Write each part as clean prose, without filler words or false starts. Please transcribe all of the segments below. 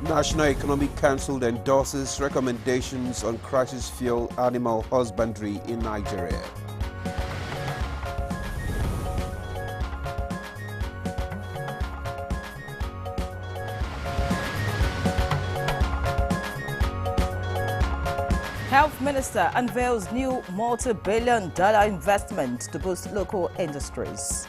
National Economic Council endorses recommendations on crisis fuel animal husbandry in Nigeria. Health Minister unveils new multi-billion-dollar investment to boost local industries.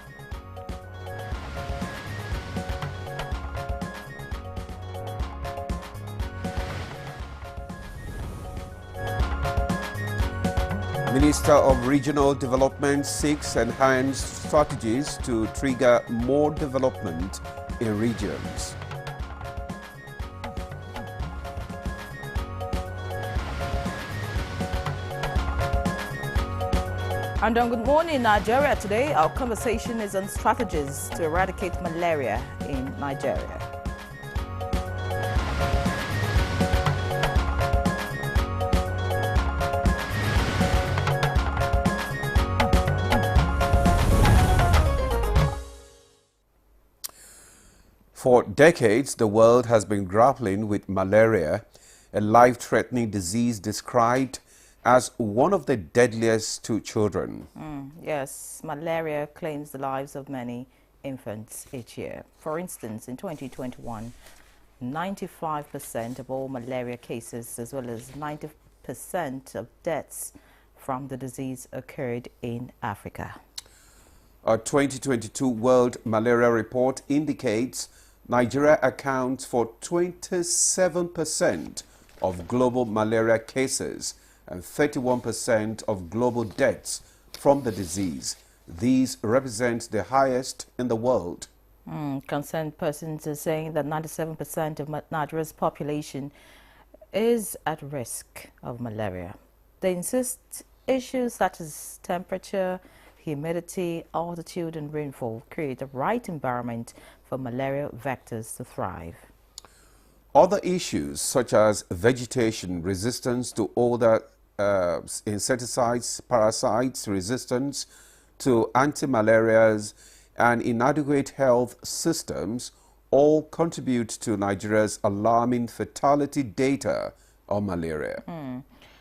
Minister of Regional Development seeks enhanced strategies to trigger more development in regions. And on Good Morning Nigeria today, our conversation is on strategies to eradicate malaria in Nigeria. For decades, the world has been grappling with malaria, a life-threatening disease described as one of the deadliest to children. Yes, malaria claims the lives of many infants each year. For instance, in 2021, 95% of all malaria cases, as well as 90% of deaths from the disease, occurred in Africa. A 2022 World Malaria Report indicates Nigeria accounts for 27% of global malaria cases and 31% of global deaths from the disease. These represent the highest in the world. Concerned persons are saying that 97% of Nigeria's population is at risk of malaria. They insist issues such as temperature, humidity, altitude, and rainfall create the right environment for malaria vectors to thrive. Other issues such as vegetation, resistance to other insecticides, parasites, resistance to anti-malarials, and inadequate health systems all contribute to Nigeria's alarming fatality data on malaria.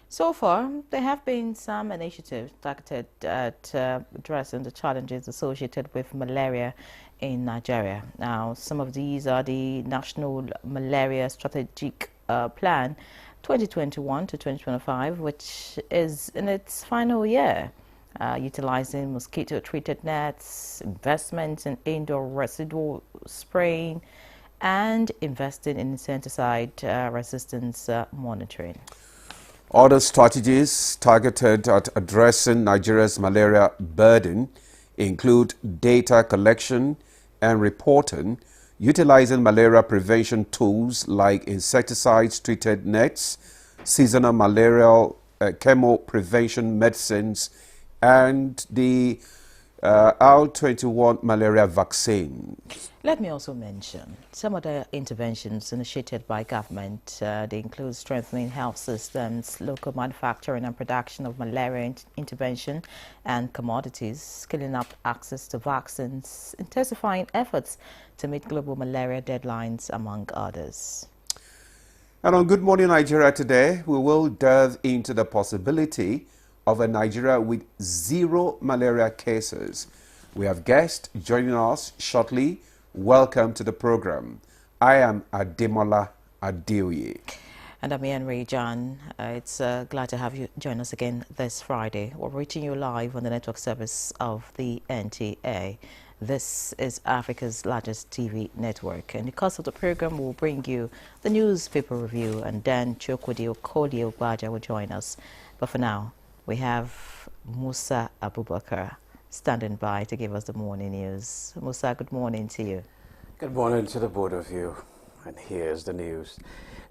So far, there have been some initiatives targeted at addressing the challenges associated with malaria in Nigeria. Now, some of these are the National Malaria Strategic Plan 2021 to 2025, which is in its final year, utilizing mosquito-treated nets, investments in indoor residual spraying, and investing in insecticide resistance monitoring. Other strategies targeted at addressing Nigeria's malaria burden include data collection and reporting, utilizing malaria prevention tools like insecticides-treated nets, seasonal malarial chemo prevention medicines, and the R21 malaria vaccine. Let me also mention some other interventions initiated by government. They include strengthening health systems, local manufacturing and production of malaria intervention and commodities, scaling up access to vaccines, intensifying efforts to meet global malaria deadlines, among others. And on Good Morning Nigeria today, we will delve into the possibility of a Nigeria with zero malaria cases. We have guests joining us shortly. Welcome to the program. I am Ademola Adeoye. And I'm Henry John. It's glad to have you join us again this Friday. We're reaching you live on the network service of the NTA. This is Africa's largest TV network. And because of the program, we'll bring you the newspaper review, and then Chukwudi Okoli Ogbaja will join us. But for now, we have Musa Abubakar standing by to give us the morning news. Musa, good morning to you. Good morning to the both of you. And here's the news.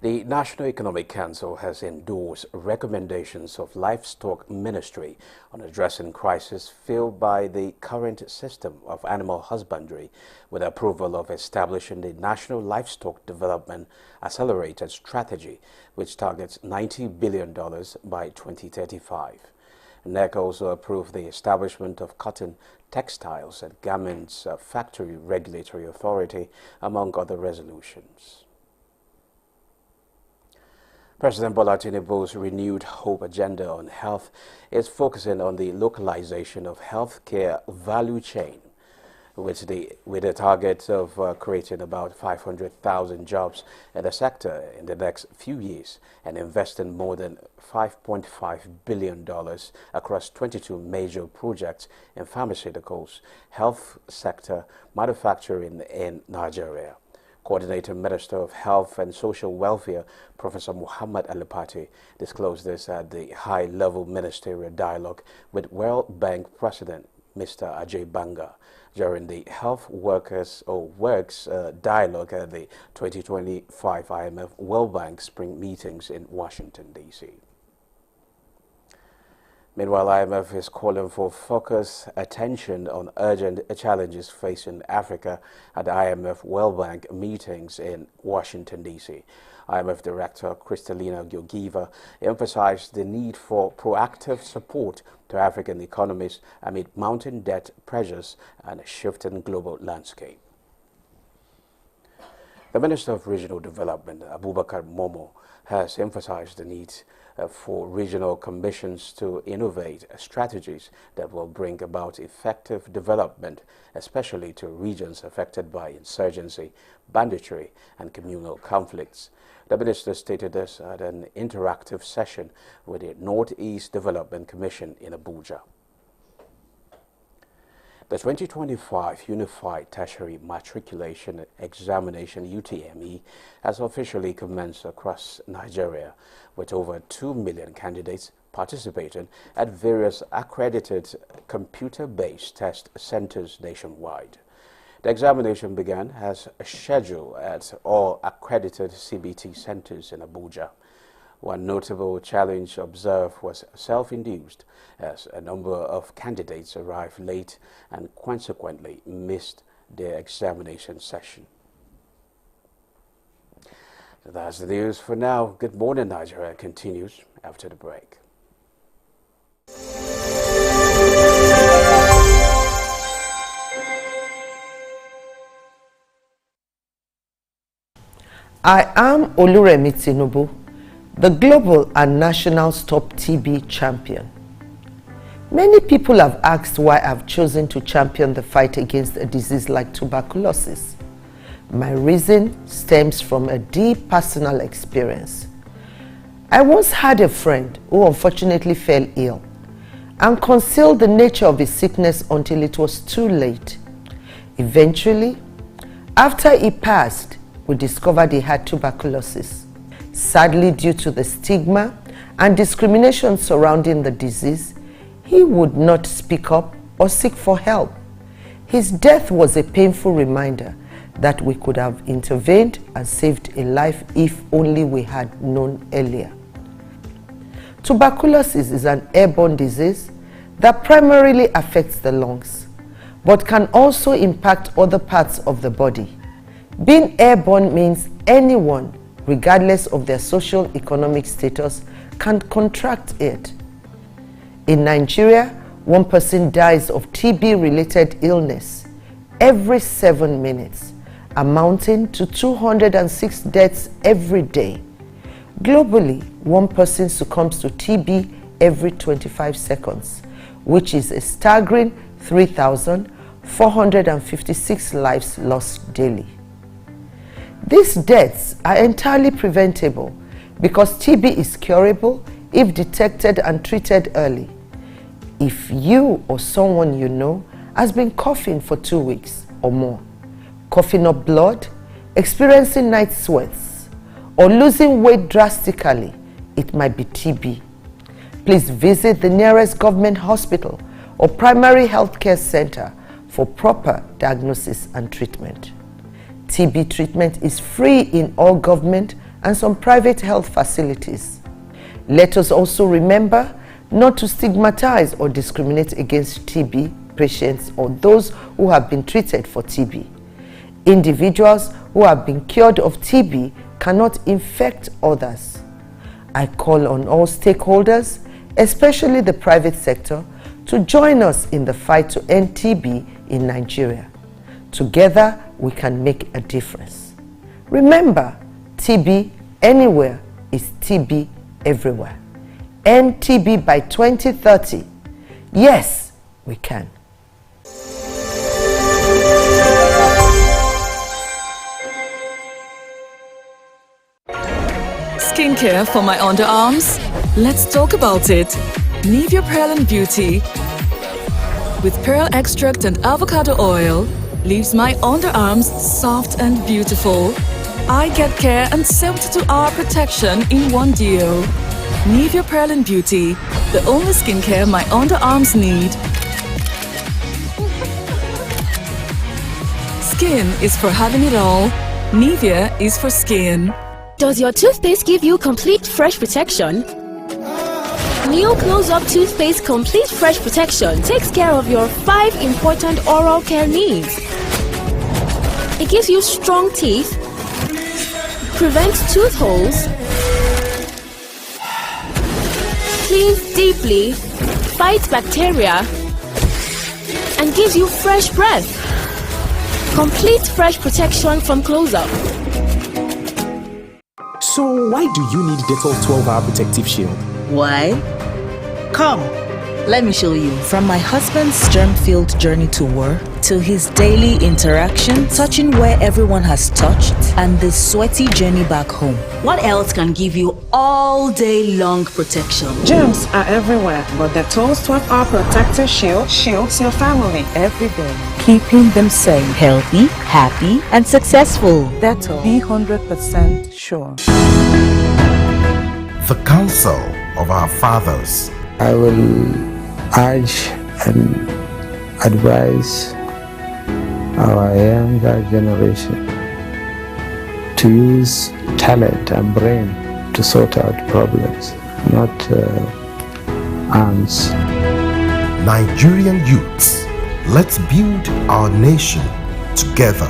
The National Economic Council has endorsed recommendations of Livestock Ministry on addressing crisis filled by the current system of animal husbandry, with approval of establishing the National Livestock Development Accelerated Strategy, which targets $90 billion by 2035. NEC also approved the establishment of Cotton, Textiles and Garments Factory Regulatory Authority, among other resolutions. President Bola Tinubu's renewed hope agenda on health is focusing on the localization of healthcare value chain, with a target of creating about 500,000 jobs in the sector in the next few years and investing more than $5.5 billion across 22 major projects in pharmaceuticals, health sector, manufacturing in Nigeria. Coordinator Minister of Health and Social Welfare, Professor Muhammad Alipati, disclosed this at the high-level ministerial dialogue with World Bank President Mr. Ajay Banga during the Health Workers Works dialogue at the 2025 IMF World Bank Spring Meetings in Washington, D.C. Meanwhile, IMF is calling for focused attention on urgent challenges facing Africa at the IMF World Bank meetings in Washington, D.C. IMF Director Kristalina Georgieva emphasized the need for proactive support to African economies amid mounting debt pressures and a shifting global landscape. The Minister of Regional Development, Abubakar Momo, has emphasized the need for regional commissions to innovate strategies that will bring about effective development, especially to regions affected by insurgency, banditry, and communal conflicts. The minister stated this at an interactive session with the Northeast Development Commission in Abuja. The 2025 Unified Tertiary Matriculation Examination (UTME) has officially commenced across Nigeria, with over 2 million candidates participating at various accredited computer-based test centers nationwide. The examination began as scheduled at all accredited CBT centers in Abuja. One notable challenge observed was self-induced, as a number of candidates arrived late and consequently missed their examination session. So that's the news for now. Good Morning Nigeria continues after the break. I am Oluremi Tinubu, the global and national Stop TB champion. Many people have asked why I've chosen to champion the fight against a disease like tuberculosis. My reason stems from a deep personal experience. I once had a friend who unfortunately fell ill and concealed the nature of his sickness until it was too late. Eventually, after he passed, we discovered he had tuberculosis. Sadly, due to the stigma and discrimination surrounding the disease, he would not speak up or seek for help. His death was a painful reminder that we could have intervened and saved a life if only we had known earlier. Tuberculosis is an airborne disease that primarily affects the lungs, but can also impact other parts of the body. Being airborne means anyone, regardless of their socio-economic status, can contract it. In Nigeria, 1 person dies of TB-related illness every 7 minutes, amounting to 206 deaths every day. Globally, 1 person succumbs to TB every 25 seconds, which is a staggering 3,456 lives lost daily. These deaths are entirely preventable because TB is curable if detected and treated early. If you or someone you know has been coughing for 2 weeks or more, coughing up blood, experiencing night sweats, or losing weight drastically, it might be TB. Please visit the nearest government hospital or primary healthcare center for proper diagnosis and treatment. TB treatment is free in all government and some private health facilities. Let us also remember not to stigmatize or discriminate against TB patients or those who have been treated for TB. Individuals who have been cured of TB cannot infect others. I call on all stakeholders, especially the private sector, to join us in the fight to end TB in Nigeria. Together, we can make a difference. Remember, TB anywhere, is TB everywhere. End TB by 2030. Yes, we can. Skincare for my underarms? Let's talk about it. Nivea Pearl and Beauty with pearl extract and avocado oil leaves my underarms soft and beautiful. I get care and 72-hour protection in one deal. Nivea Pearl and Beauty, the only skincare my underarms need. Skin is for having it all. Nivea is for skin. Does your toothpaste give you complete fresh protection? New Close-Up Toothpaste Complete Fresh Protection takes care of your 5 important oral care needs. It gives you strong teeth, prevents tooth holes, cleans deeply, fights bacteria, and gives you fresh breath. Complete fresh protection from Close-Up. So why do you need Dettol 12-hour protective shield? Why? Come, let me show you. From my husband's germ-filled journey to war, to his daily interaction, touching where everyone has touched, and the sweaty journey back home. What else can give you all day long protection? Germs are everywhere, but Dettol's 12-hour protective shield shields your family every day, Keeping them safe, healthy, happy, and successful. Dettol, be 100% sure. The counsel of our fathers. I will urge and advise our younger generation to use talent and brain to sort out problems, not arms. Nigerian youths, let's build our nation together.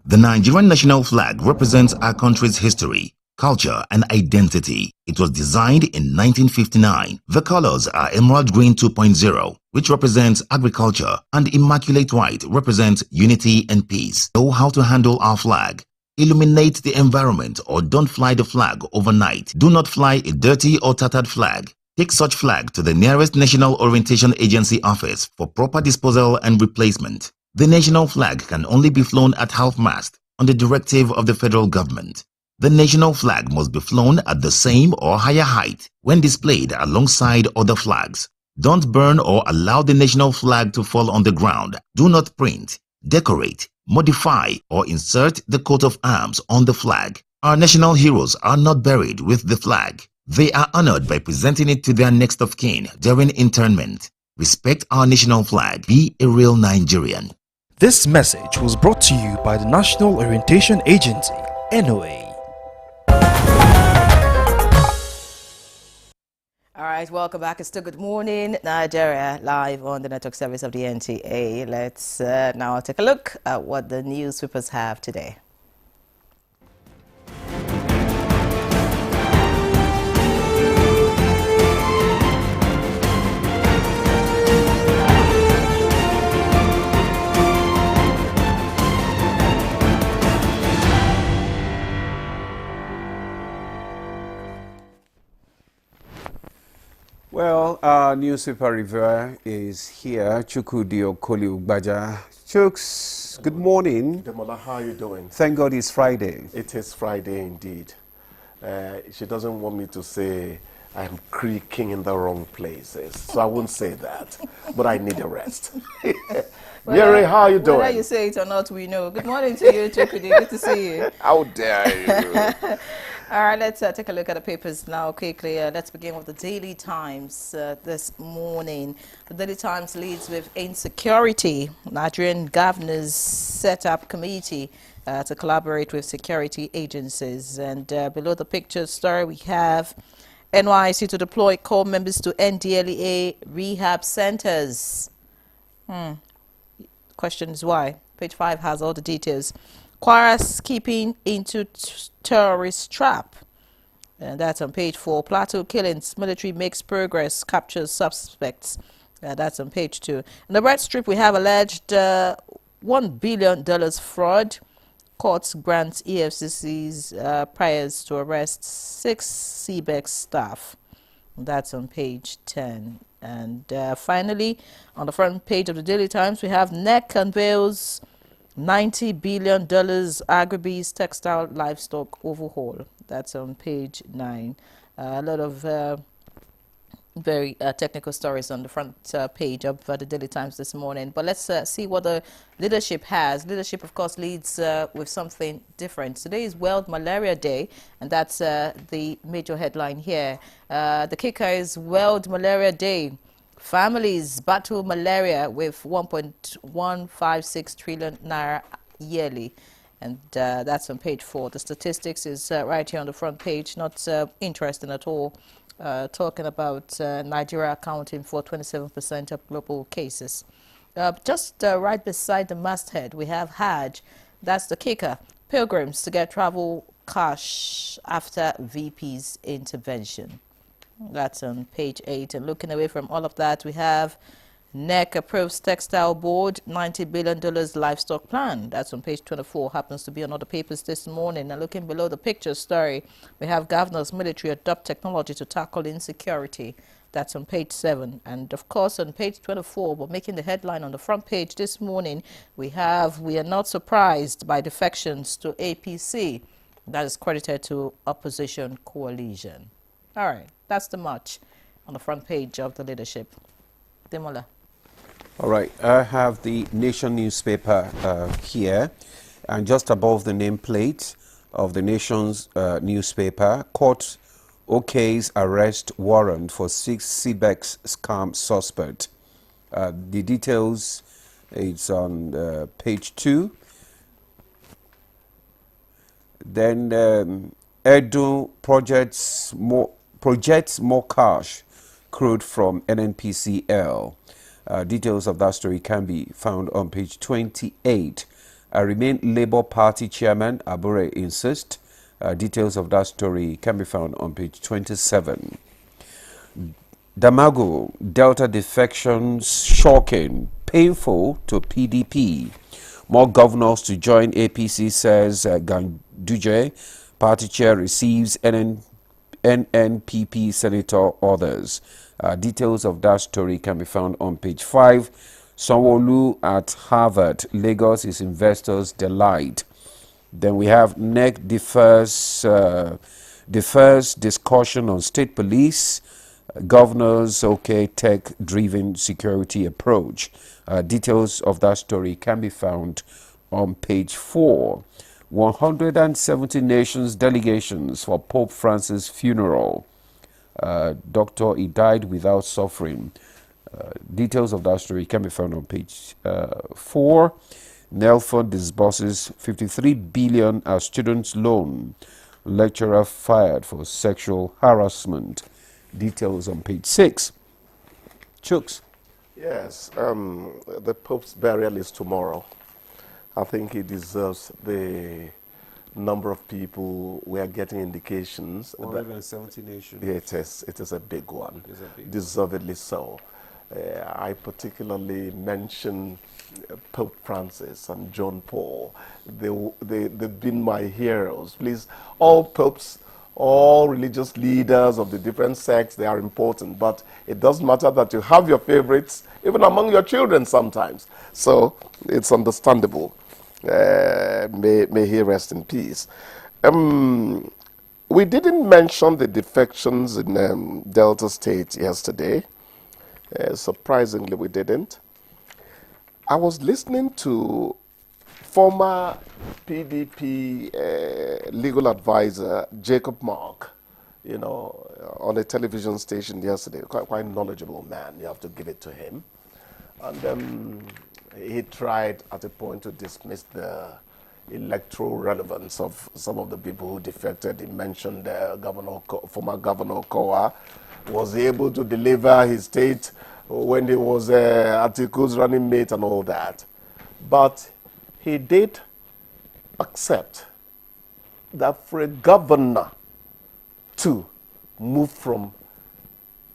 The Nigerian national flag represents our country's history, culture, and identity. It was designed in 1959. The colors are Emerald Green 2.0, which represents agriculture, and Immaculate White represents unity and peace. Know how to handle our flag. Illuminate the environment or don't fly the flag overnight. Do not fly a dirty or tattered flag. Take such flag to the nearest National Orientation Agency office for proper disposal and replacement. The national flag can only be flown at half-mast on the directive of the federal government. The national flag must be flown at the same or higher height when displayed alongside other flags. Don't burn or allow the national flag to fall on the ground. Do not print, decorate, modify, or insert the coat of arms on the flag. Our national heroes are not buried with the flag. They are honored by presenting it to their next of kin during interment. Respect our national flag. Be a real Nigerian. This message was brought to you by the National Orientation Agency, NOA. All right, welcome back. It's still Good Morning Nigeria, live on the network service of the NTA. Let's now take a look at what the newspapers have today. Well, our newspaper reviewer is here, Chukwudi Okoli-Ugbaja. Chuks, good morning. Demola, how are you doing? Thank God it's Friday. It is Friday indeed. She doesn't want me to say I'm creaking in the wrong places, so I won't say that, but I need a rest. Jerry, how are you doing? Whether you say it or not, we know. Good morning to you, Chukwudi. Good to see you. How dare you? All right, let's take a look at the papers now quickly. Let's begin with the Daily Times this morning. The Daily Times leads with insecurity. Nigerian governors set up committee to collaborate with security agencies. And below the picture story, we have NYSC to deploy core members to NDLEA rehab centers. Question is why? Page 5 has all the details. Kwara skipping into terrorist trap. And that's on page 4. Plateau killings. Military makes progress. Captures suspects. That's on page 2. In the red strip, we have alleged $1 billion fraud. Courts grants EFCC's priors to arrest 6 CBEX staff. That's on page 10. And finally, on the front page of the Daily Times, we have NEC unveils $90 billion agribees textile livestock overhaul. That's on page 9. A lot of very technical stories on the front page of the Daily Times this morning. But let's see what the leadership has. Leadership, of course, leads with something different. Today is World Malaria Day, and that's the major headline here. The kicker is World Malaria Day. Families battle malaria with 1.156 trillion naira yearly. And that's on page 4. The statistics is right here on the front page. Not interesting at all. Talking about Nigeria accounting for 27% of global cases. Just right beside the masthead, we have Hajj. That's the kicker. Pilgrims to get travel cash after VP's intervention. That's on page 8. And looking away from all of that, we have NEC approves textile board $90 billion livestock plan. That's on page 24. Happens to be on other papers this morning. And looking below the picture story, we have governors military adopt technology to tackle insecurity. That's on page 7. And of course, on page 24, but making the headline on the front page this morning, we are not surprised by defections to APC. That is credited to opposition coalition. All right, that's the march on the front page of the leadership. Demola. All right, I have the Nation newspaper here, and just above the nameplate of the Nation's newspaper, court okays arrest warrant for 6 CBEX scam suspect. The details, it's on page 2. Then Edu projects more cash accrued from NNPCL. Details of that story can be found on page 28. I remain Labour Party Chairman, Abure insists. Details of that story can be found on page 27. Damago, Delta defections shocking, painful to PDP. More governors to join APC, says Ganduje. Party chair receives NNPP senator orders. Details of that story can be found on page 5. Sanwo-Olu at Harvard, Lagos is investors' delight. Then we have NEC defers discussion on state police. Governors okay tech-driven security approach. Details of that story can be found on page 4. 170 nations delegations for Pope Francis' funeral. Doctor, he died without suffering. Details of that story can be found on page 4. Nelford disburses 53 billion as students' loan. Lecturer fired for sexual harassment. Details on page 6. Chooks. Yes, the Pope's burial is tomorrow. I think he deserves the number of people. We are getting indications. 170 nations. Yeah, it is a big one. Deservedly so. I particularly mention Pope Francis and John Paul. They've been my heroes. Please, all popes, all religious leaders of the different sects, they are important. But it doesn't matter that you have your favorites, even among your children sometimes. So it's understandable. May he rest in peace. We didn't mention the defections in Delta State yesterday. Surprisingly, we didn't. I was listening to former PDP legal advisor Jacob Mark, on a television station yesterday. Quite knowledgeable man, you have to give it to him. And he tried at a point to dismiss the electoral relevance of some of the people who defected. He mentioned former Governor Kowa was able to deliver his state when he was Atiku's running mate and all that. But he did accept that for a governor to move from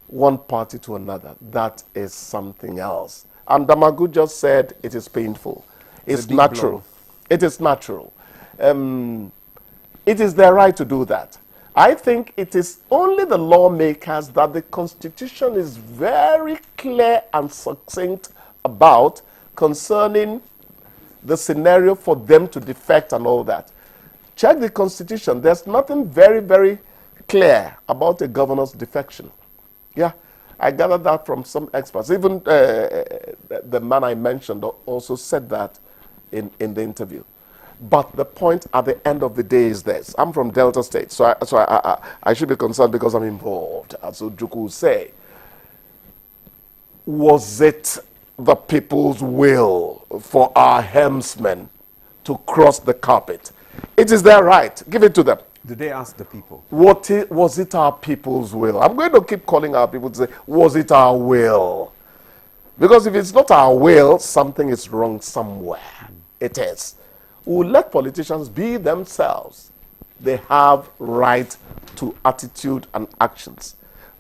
one party to another, that is something else. And Damagu just said it is painful. It's natural. It is natural. It is their right to do that. I think it is only the lawmakers that the Constitution is very clear and succinct about concerning the scenario for them to defect and all that. Check the Constitution. There's nothing very, very clear about a governor's defection. Yeah, I gathered that from some experts. Even the man I mentioned also said that in the interview. But the point at the end of the day is this. I'm from Delta State, so I should be concerned because I'm involved, as Ojukwu would say. Was it the people's will for our helmsmen to cross the carpet? It is their right. Give it to them. Did they ask the people? Was it our people's will? I'm going to keep calling our people to say, was it our will? Because if it's not our will, something is wrong somewhere. It is. We'll let politicians be themselves. They have right to attitude and actions.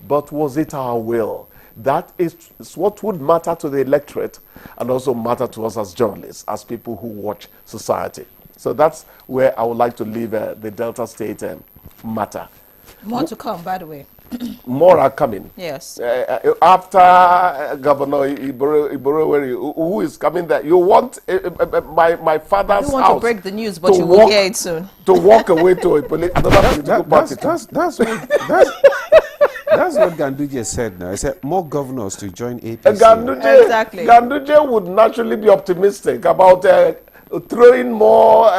But was it our will? That is what would matter to the electorate and also matter to us as journalists, as people who watch society. So that's where I would like to leave the Delta State matter. More to come, by the way. More are coming. Yes. After Governor Iboro, who is coming there? You want my father's house? You want to break the news, but you will hear it soon. To walk away to another political party. That's what Ganduje said now. He said more governors to join APC. Exactly. Ganduje would naturally be optimistic about throwing more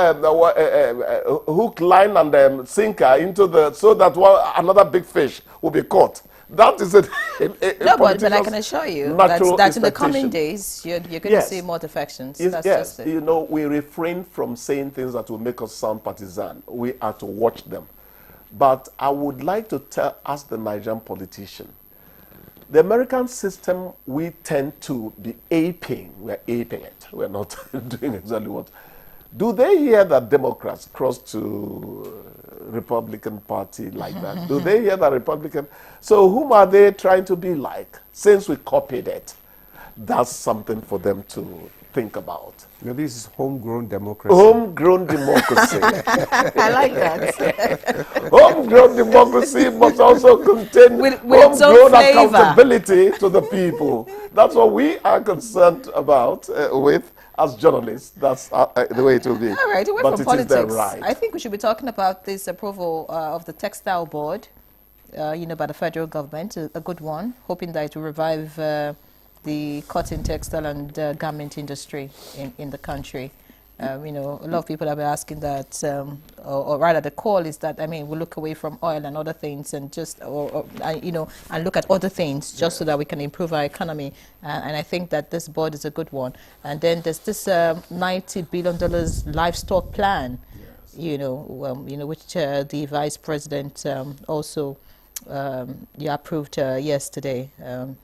hook, line, and sinker into so that another big fish will be caught. That is it. No, but I can assure you that in the coming days you're going to see more defections. That's just it. You know, we refrain from saying things that will make us sound partisan. We are to watch them. But I would like to ask the Nigerian politician, the American system, we tend to be aping. We're aping it. We're not doing exactly what. Do they hear that Democrats cross to Republican Party like that? Do they hear that Republican? So whom are they trying to be like? Since we copied it, that's something for them to think about. You know, this is homegrown democracy. Homegrown democracy. I like that. Homegrown democracy must also contain homegrown accountability to the people. That's what we are concerned about with as journalists. That's the way it will be. All right, away from politics, right. I think we should be talking about this approval of the textile board, by the federal government, a good one, hoping that it will revive the cotton, textile, and garment industry in the country. A lot of people have been asking that, or rather, the call is that we look away from oil and other things, and just and look at other things just so that we can improve our economy. And I think that this board is a good one. And then there's this $90 billion livestock plan, which the vice president also. Approved yesterday. I've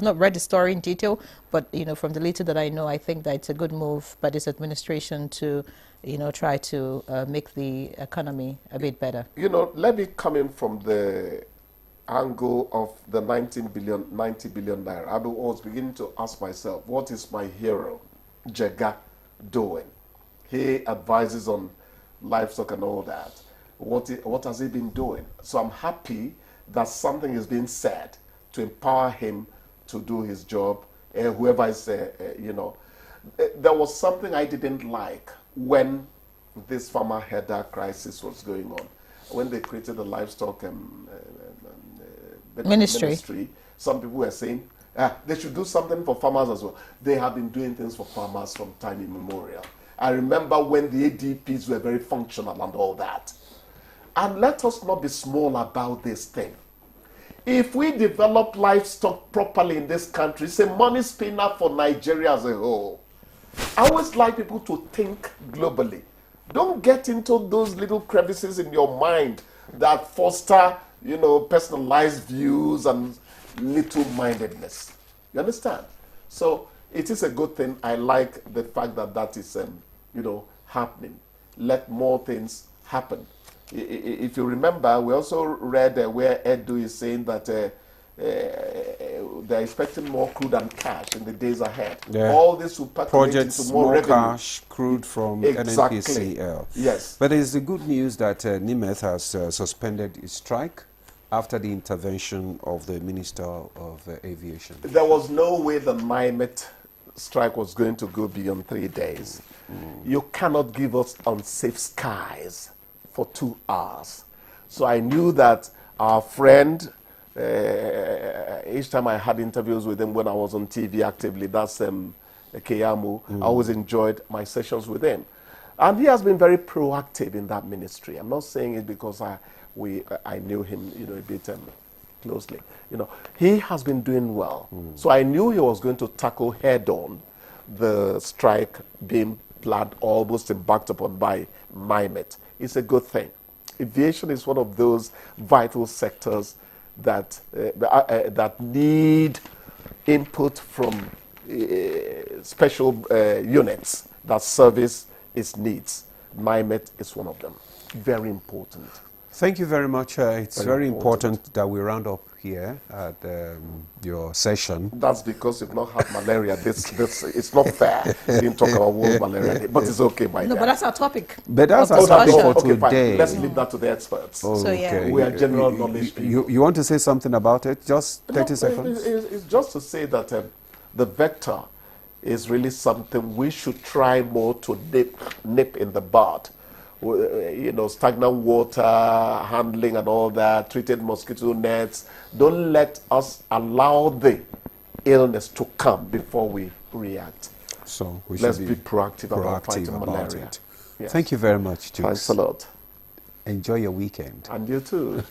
not read the story in detail, but from the little that I know, I think that it's a good move by this administration to try to make the economy a bit better. Let me come in from the angle of the 90 billion naira. I was beginning to ask myself, what is my hero, Jega, doing? He advises on livestock and all that. What has he been doing? So I'm happy that something is being said to empower him to do his job. Whoever is, there was something I didn't like when this farmer header crisis was going on. When they created the livestock ministry, some people were saying they should do something for farmers as well. They have been doing things for farmers from time immemorial. I remember when the ADPs were very functional and all that. And let us not be small about this thing. If we develop livestock properly in this country, it's a money spinner for Nigeria as a whole. I always like people to think globally. Don't get into those little crevices in your mind that foster, personalized views and little-mindedness. You understand? So it is a good thing. I like the fact that that is, happening. Let more things happen. If you remember, we also read where Edu is saying that they're expecting more crude and cash in the days ahead. Yeah. All this will percolate Projects, into more more revenue. cash, crude from Exactly. NNPCL. Yes. But it's the good news that NIMET has suspended its strike after the intervention of the Minister of Aviation. There was no way the NIMET strike was going to go beyond 3 days. You cannot give us unsafe skies for 2 hours. So I knew that our friend, each time I had interviews with him when I was on TV actively, that's Keyamu, I always enjoyed my sessions with him. And he has been very proactive in that ministry. I'm not saying it because I knew him, a bit closely. He has been doing well. So I knew he was going to tackle head-on the strike being planned, almost embarked upon by NIMET. It's a good thing. Aviation is one of those vital sectors that need input from special units that service its needs. NIMET is one of them. Very important. Thank you very much. It's very important that we round up here at your session. That's because you've not had malaria. This it's not fair. You didn't talk about World Malaria Day, but it's okay by No, but that's our topic. But that's our topic for today. Fine. Let's leave that to the experts. Oh, So, yeah. okay. We are general knowledge people. You want to say something about it? Just 30 No, seconds. It's just to say that the vector is really something we should try more to nip in the bud. Stagnant water, handling and all that, treated mosquito nets. Don't let us allow the illness to come before we react. So we Let's should be proactive about fighting malaria. it. Yes. Thank you very much, Jukes. Thanks a lot. Enjoy your weekend. And you too.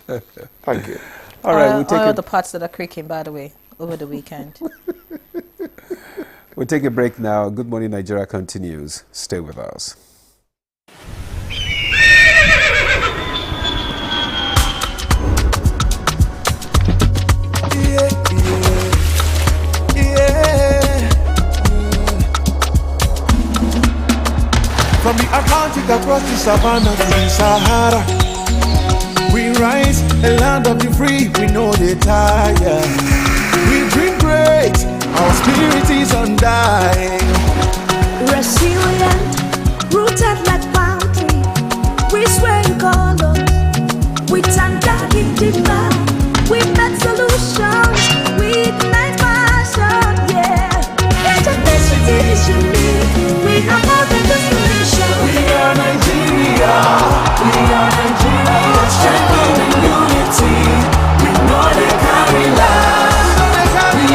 Thank you. All right, All we'll take the parts that are creaking, by the way, over the weekend. We'll take a break now. Good Morning Nigeria continues. Stay with us. From the Atlantic across the savannah to the Sahara, we rise, a land of the free, we know they tire. We dream great, our spirit is undying. Resilient, rooted like palm tree, we swear in color, with undying demand. We make solutions, we ignite passion, yeah. Diversity is unique, we are more than the solution. We are Nigeria, strengthened in unity, we know they carry life. We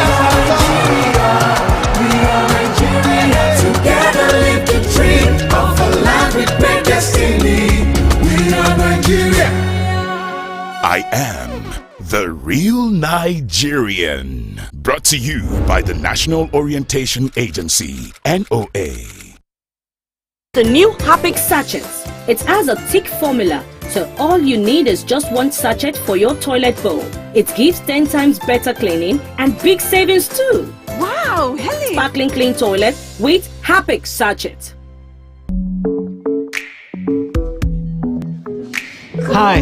are Nigeria, together live the dream of a land with great destiny. We are Nigeria. I am the Real Nigerian. Brought to you by the National Orientation Agency, NOA. The new Happic sachets. It has a thick formula, so all you need is just one sachet for your toilet bowl. It gives 10 times better cleaning and big savings too. Wow, Helen! Sparkling clean toilet with Happic sachet. Hi.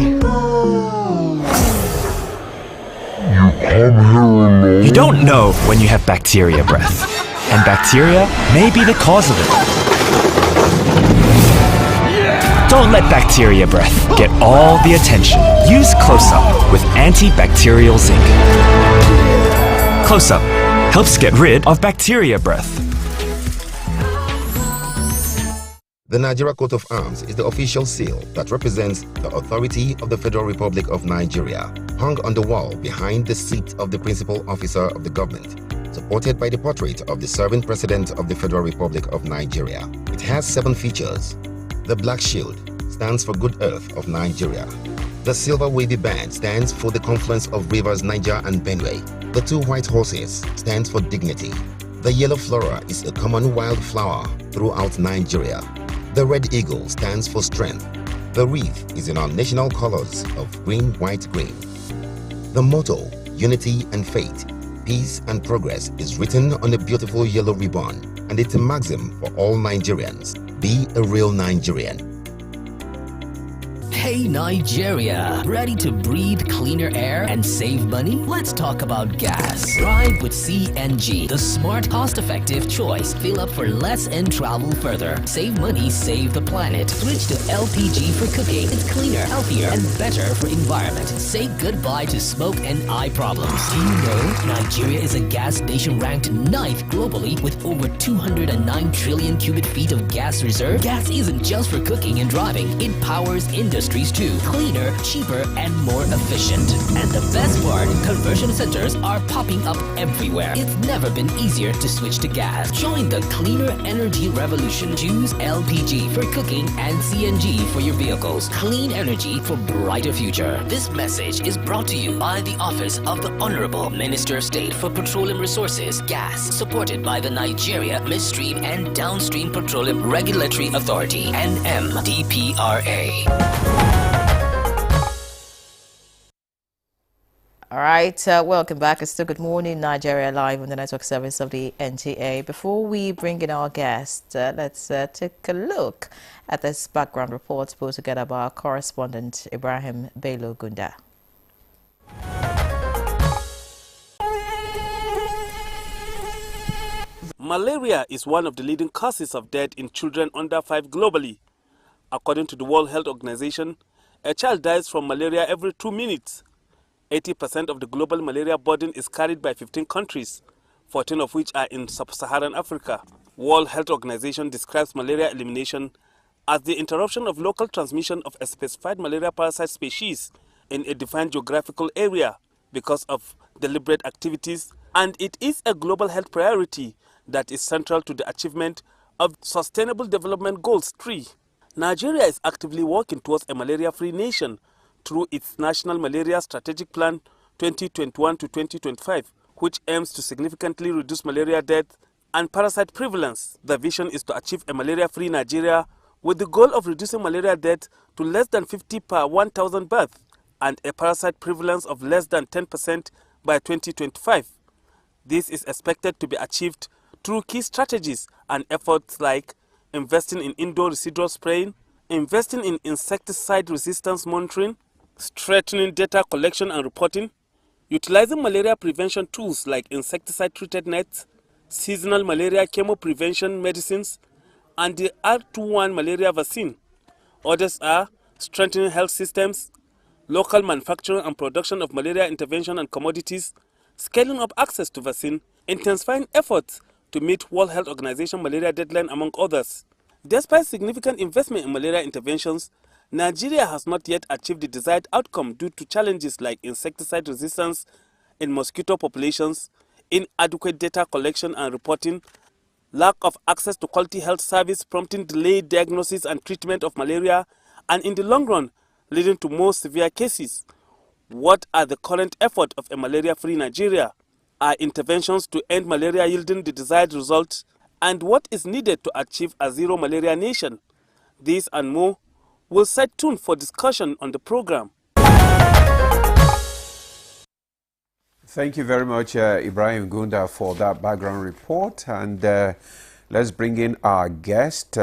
You don't know when you have bacteria breath, and bacteria may be the cause of it. Don't let bacteria breath get all the attention. Use Close-Up with antibacterial zinc. Close-Up helps get rid of bacteria breath. The Nigeria Coat of Arms is the official seal that represents the authority of the Federal Republic of Nigeria, hung on the wall behind the seat of the principal officer of the government, supported by the portrait of the serving president of the Federal Republic of Nigeria. It has 7 features. The black shield stands for Good Earth of Nigeria. The silver wavy band stands for the confluence of rivers Niger and Benue. The 2 white horses stands for dignity. The yellow flora is a common wildflower throughout Nigeria. The red eagle stands for strength. The wreath is in our national colors of green, white, green. The motto, unity and faith, peace and progress, is written on a beautiful yellow ribbon, and it's a maxim for all Nigerians. Be a real Nigerian. Hey Nigeria, ready to breathe cleaner air and save money? Let's talk about gas. Drive with CNG, the smart, cost-effective choice. Fill up for less and travel further. Save money, save the planet. Switch to LPG for cooking. It's cleaner, healthier, and better for environment. Say goodbye to smoke and eye problems. Do you know Nigeria is a gas nation ranked 9th globally with over 209 trillion cubic feet of gas reserve? Gas isn't just for cooking and driving. It powers industries too. Cleaner, cheaper, and more efficient. And the best part, conversion centers are popping up everywhere. It's never been easier to switch to gas. Join the cleaner energy revolution. Choose LPG for cooking and CNG for your vehicles. Clean energy for brighter future. This message is brought to you by the Office of the Honorable Minister of State for Petroleum Resources, Gas, supported by the Nigeria Midstream and Downstream Petroleum Regulatory Authority, NMDPRA. All right, welcome back. It's still Good Morning Nigeria live on the network service of the NTA. Before we bring in our guest, let's take a look at this background report put together by our correspondent Ibrahim Bello Gunda. Malaria is one of the leading causes of death in children under 5 globally. According to the World Health Organization, a child dies from malaria every 2 minutes. 80% of the global malaria burden is carried by 15 countries, 14 of which are in sub-Saharan Africa. World Health Organization describes malaria elimination as the interruption of local transmission of a specified malaria parasite species in a defined geographical area because of deliberate activities, and it is a global health priority that is central to the achievement of Sustainable Development Goals 3. Nigeria is actively working towards a malaria-free nation through its National Malaria Strategic Plan 2021 to 2025, which aims to significantly reduce malaria death and parasite prevalence. The vision is to achieve a malaria-free Nigeria with the goal of reducing malaria death to less than 50 per 1,000 births and a parasite prevalence of less than 10% by 2025. This is expected to be achieved through key strategies and efforts like investing in indoor residual spraying, investing in insecticide resistance monitoring, strengthening data collection and reporting, utilizing malaria prevention tools like insecticide-treated nets, seasonal malaria chemo prevention medicines, and the R21 malaria vaccine. Others are strengthening health systems, local manufacturing and production of malaria intervention and commodities, scaling up access to vaccine, intensifying efforts to meet World Health Organization malaria deadline, among others. Despite significant investment in malaria interventions, Nigeria has not yet achieved the desired outcome due to challenges like insecticide resistance in mosquito populations, inadequate data collection and reporting, lack of access to quality health service prompting delayed diagnosis and treatment of malaria, and in the long run, leading to more severe cases. What are the current efforts of a malaria-free Nigeria? Are interventions to end malaria yielding the desired result? And what is needed to achieve a zero malaria nation? These and more will set tune for discussion on the program. Thank you very much, Ibrahim Gunda, for that background report. And let's bring in our guest.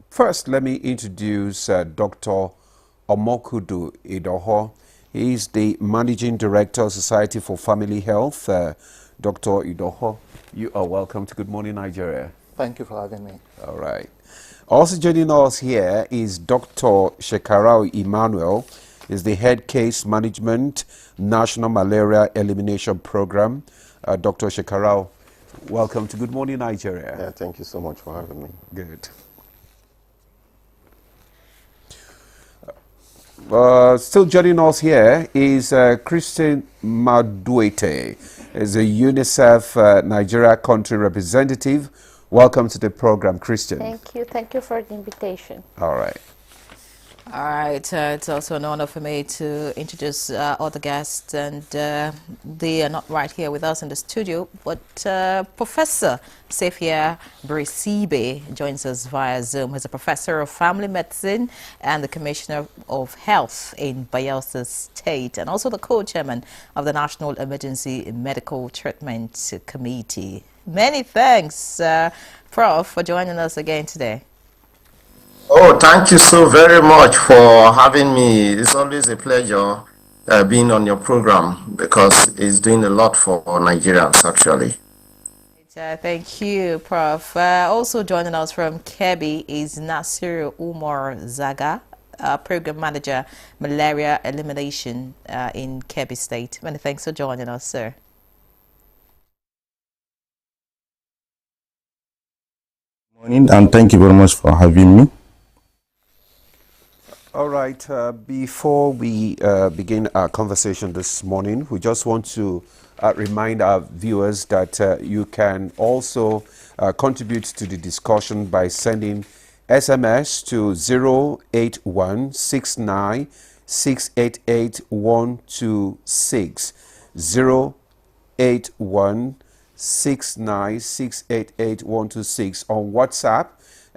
First, let me introduce Dr. Omokudu Idoho. He is the Managing Director of Society for Family Health. Dr. Idoho, you are welcome to Good Morning Nigeria. Thank you for having me. All right. Also joining us here is Dr. Shekarau Emmanuel. Is the Head Case Management National Malaria Elimination Program. Dr. Shekarau, welcome to Good Morning Nigeria. Yeah, thank you so much for having me. Good. Still joining us here is Christine Maduete, is a UNICEF Nigeria country representative. Welcome to the program, Christian. Thank you. Thank you for the invitation. All right. All right. It's also an honor for me to introduce other guests, and they are not right here with us in the studio, but Professor Safia Brisibe joins us via Zoom. He's a professor of family medicine and the commissioner of health in Bayelsa State, and also the co-chairman of the National Emergency Medical Treatment Committee. Many thanks, Prof, for joining us again today. Oh, thank you so very much for having me. It's always a pleasure being on your program because it's doing a lot for Nigerians, actually. Thank you, Prof. Also joining us from Kebbi is Nasir Umar Zaga, Program Manager, Malaria Elimination in Kebbi State. Many thanks for joining us, sir. Morning, and thank you very much for having me. All right, before we begin our conversation this morning, we just want to remind our viewers that you can also contribute to the discussion by sending SMS to 08169688126, 08169688126 on WhatsApp,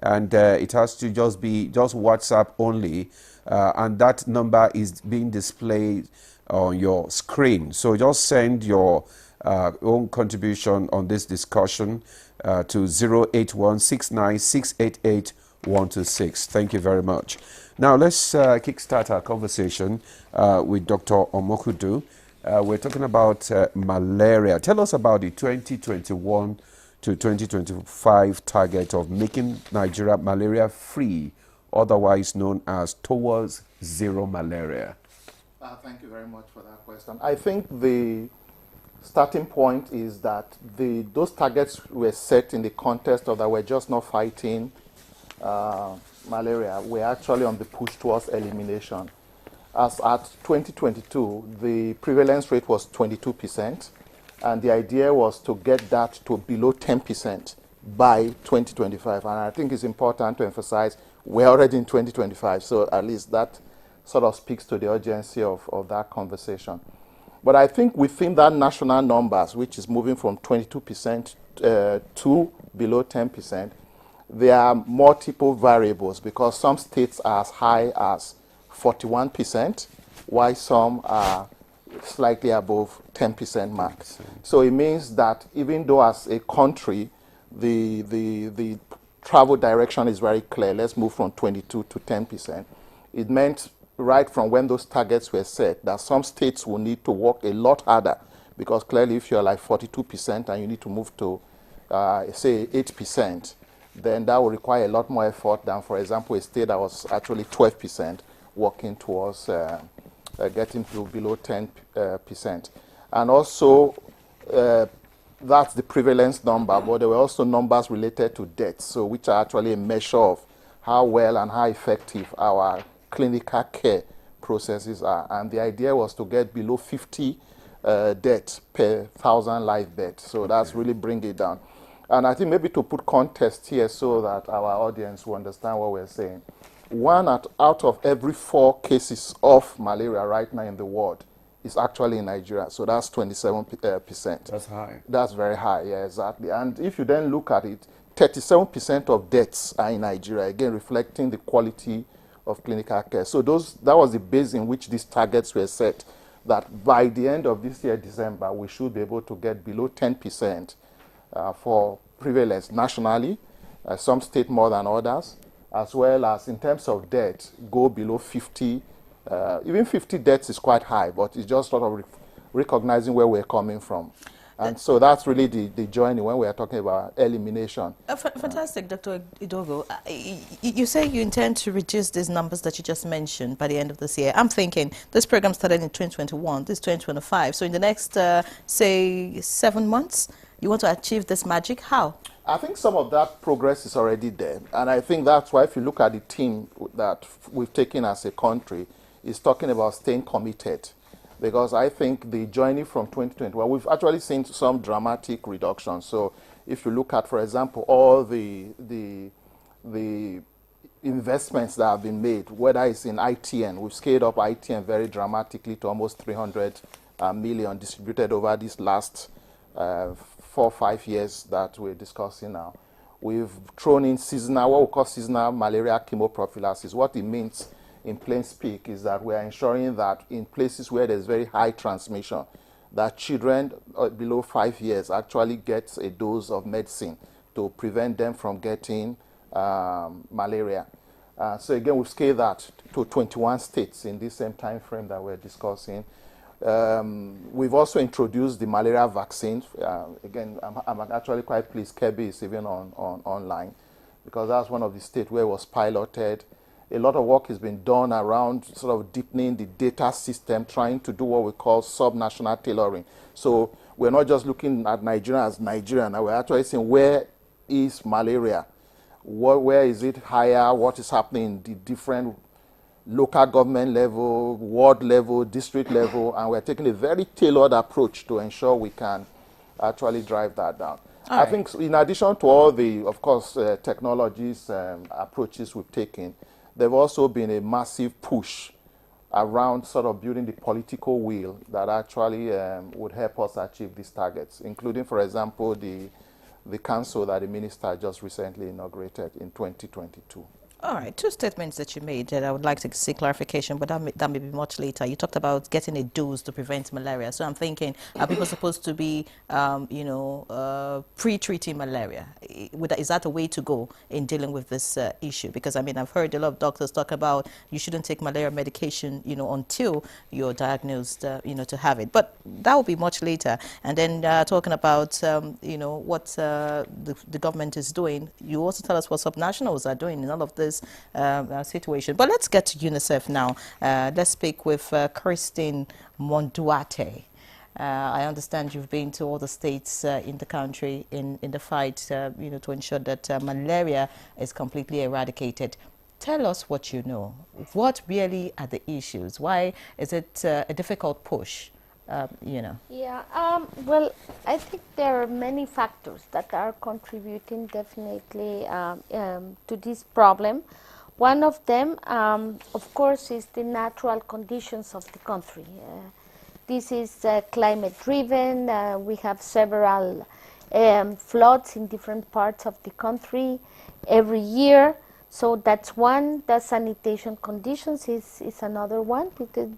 and it has to just be WhatsApp only, and that number is being displayed on your screen. So just send your own contribution on this discussion to 08169688126. Thank you very much. Now let's kickstart our conversation with Dr. Omokudu. We're talking about malaria. Tell us about the 2021 to 2025 target of making Nigeria malaria-free, otherwise known as Towards Zero Malaria. Thank you very much for that question. I think the starting point is that those targets were set in the context of that we're just not fighting malaria. We're actually on the push towards elimination. As at 2022, the prevalence rate was 22%. And the idea was to get that to below 10% by 2025. And I think it's important to emphasize we're already in 2025, so at least that sort of speaks to the urgency of that conversation. But I think within that national numbers, which is moving from 22% to below 10%, there are multiple variables because some states are as high as 41%, while some are slightly above 10% mark. So it means that even though as a country, the travel direction is very clear, let's move from 22 to 10%, it meant right from when those targets were set that some states will need to work a lot harder because clearly if you're like 42% and you need to move to, say, 8%, then that will require a lot more effort than, for example, a state that was actually 12% working towards getting to below 10%. And also, that's the prevalence number, but there were also numbers related to deaths, so which are actually a measure of how well and how effective our clinical care processes are. And the idea was to get below 50 deaths per 1,000 live beds. So that's really bring it down. And I think maybe to put context here so that our audience will understand what we're saying. 1 out of every 4 cases of malaria right now in the world is actually in Nigeria. So that's 27%. That's high. That's very high, yeah, exactly. And if you then look at it, 37% of deaths are in Nigeria, again reflecting the quality of clinical care. So that was the base in which these targets were set, that by the end of this year, December, we should be able to get below 10% for prevalence nationally, some state more than others, as well as in terms of death, go below 50. Even 50 deaths is quite high, but it's just sort of recognizing where we're coming from. And so that's really the journey when we're talking about elimination. Fantastic, Dr. Idogo. You say you intend to reduce these numbers that you just mentioned by the end of this year. I'm thinking this program started in 2021, this is 2025. So in the next, say, 7 months, you want to achieve this magic? How? I think some of that progress is already there. And I think that's why if you look at the team that we've taken as a country, is talking about staying committed. Because I think the journey from 2020, well, we've actually seen some dramatic reductions. So if you look at, for example, all the investments that have been made, whether it's in ITN, we've scaled up ITN very dramatically to almost 300 million distributed over these last 4 or 5 years that we're discussing now. We've thrown in seasonal, what we call seasonal malaria chemoprophylaxis. What it means in plain speak is that we are ensuring that in places where there's very high transmission, that children below 5 years actually get a dose of medicine to prevent them from getting malaria. So again, we've scaled that to 21 states in this same time frame that we're discussing. We've also introduced the malaria vaccine. Again, I'm actually quite pleased Kebbi is even on online, because that's one of the states where it was piloted. A lot of work has been done around sort of deepening the data system, trying to do what we call sub-national tailoring. So we're not just looking at Nigeria as Nigeria, now we're actually saying where is malaria? Where is it higher? What is happening in the different local government level, ward level, district level, and we're taking a very tailored approach to ensure we can actually drive that down. I think in addition to all the, of course, technologies, approaches we've taken, there've also been a massive push around sort of building the political will that actually would help us achieve these targets, including, for example, the council that the minister just recently inaugurated in 2022. All right, two statements that you made that I would like to see clarification, but that may be much later. You talked about getting a dose to prevent malaria. So I'm thinking, are people supposed to be, pre-treating malaria? Is that a way to go in dealing with this issue? Because, I mean, I've heard a lot of doctors talk about you shouldn't take malaria medication, until you're diagnosed, to have it. But that will be much later. And then talking about, what the government is doing, you also tell us what subnationals are doing in all of this situation. But let's get to UNICEF now. Let's speak with Christine Monduate. I understand you've been to all the states in the country in the fight, to ensure that malaria is completely eradicated. Tell us what you know. What really are the issues? Why is it a difficult push? Yeah, well, I think there are many factors that are contributing definitely to this problem. One of them, of course, is the natural conditions of the country. This is climate driven. We have several floods in different parts of the country every year. So that's one. The sanitation conditions is another one.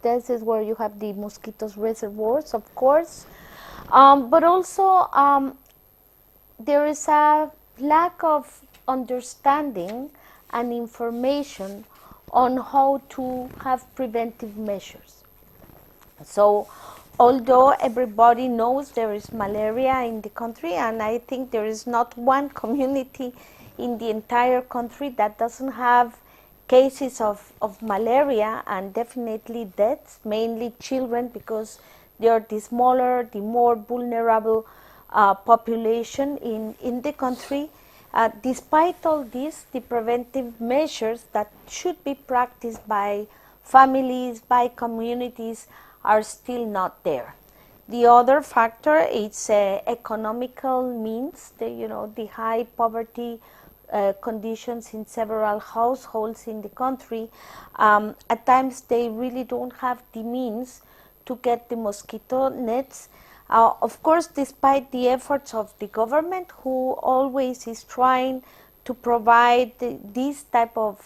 This is where you have the mosquitoes reservoirs, of course. But also there is a lack of understanding and information on how to have preventive measures. So although everybody knows there is malaria in the country, and I think there is not one community in the entire country that doesn't have cases of malaria, and definitely deaths, mainly children, because they are the smaller, the more vulnerable population in the country. Despite all this, the preventive measures that should be practiced by families, by communities, are still not there. The other factor is economical means, the high poverty conditions in several households in the country. At times they really don't have the means to get the mosquito nets. Of course, despite the efforts of the government, who always is trying to provide these type of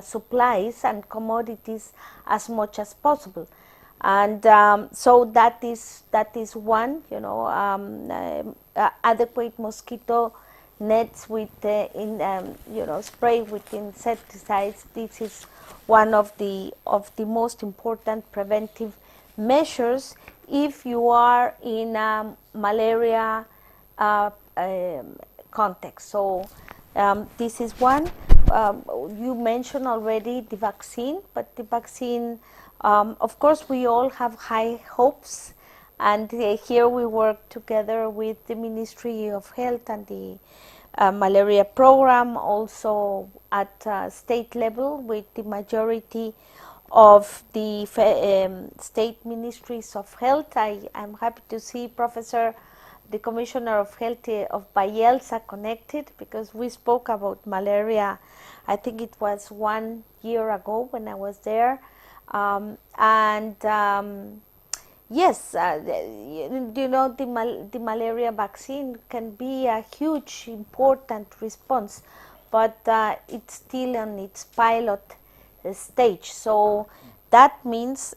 supplies and commodities as much as possible. And so that is one, adequate mosquito nets with spray with insecticides. This is one of the most important preventive measures if you are in a malaria context. So this is one. You mentioned already the vaccine, but the vaccine, of course, we all have high hopes, and here we work together with the Ministry of Health and the malaria program, also at state level with the majority of the state ministries of health. I'm happy to see the Commissioner of Health of Bayelsa connected, because we spoke about malaria, I think it was 1 year ago when I was there. Yes, the malaria vaccine can be a huge, important response, but it's still on its pilot stage. So that means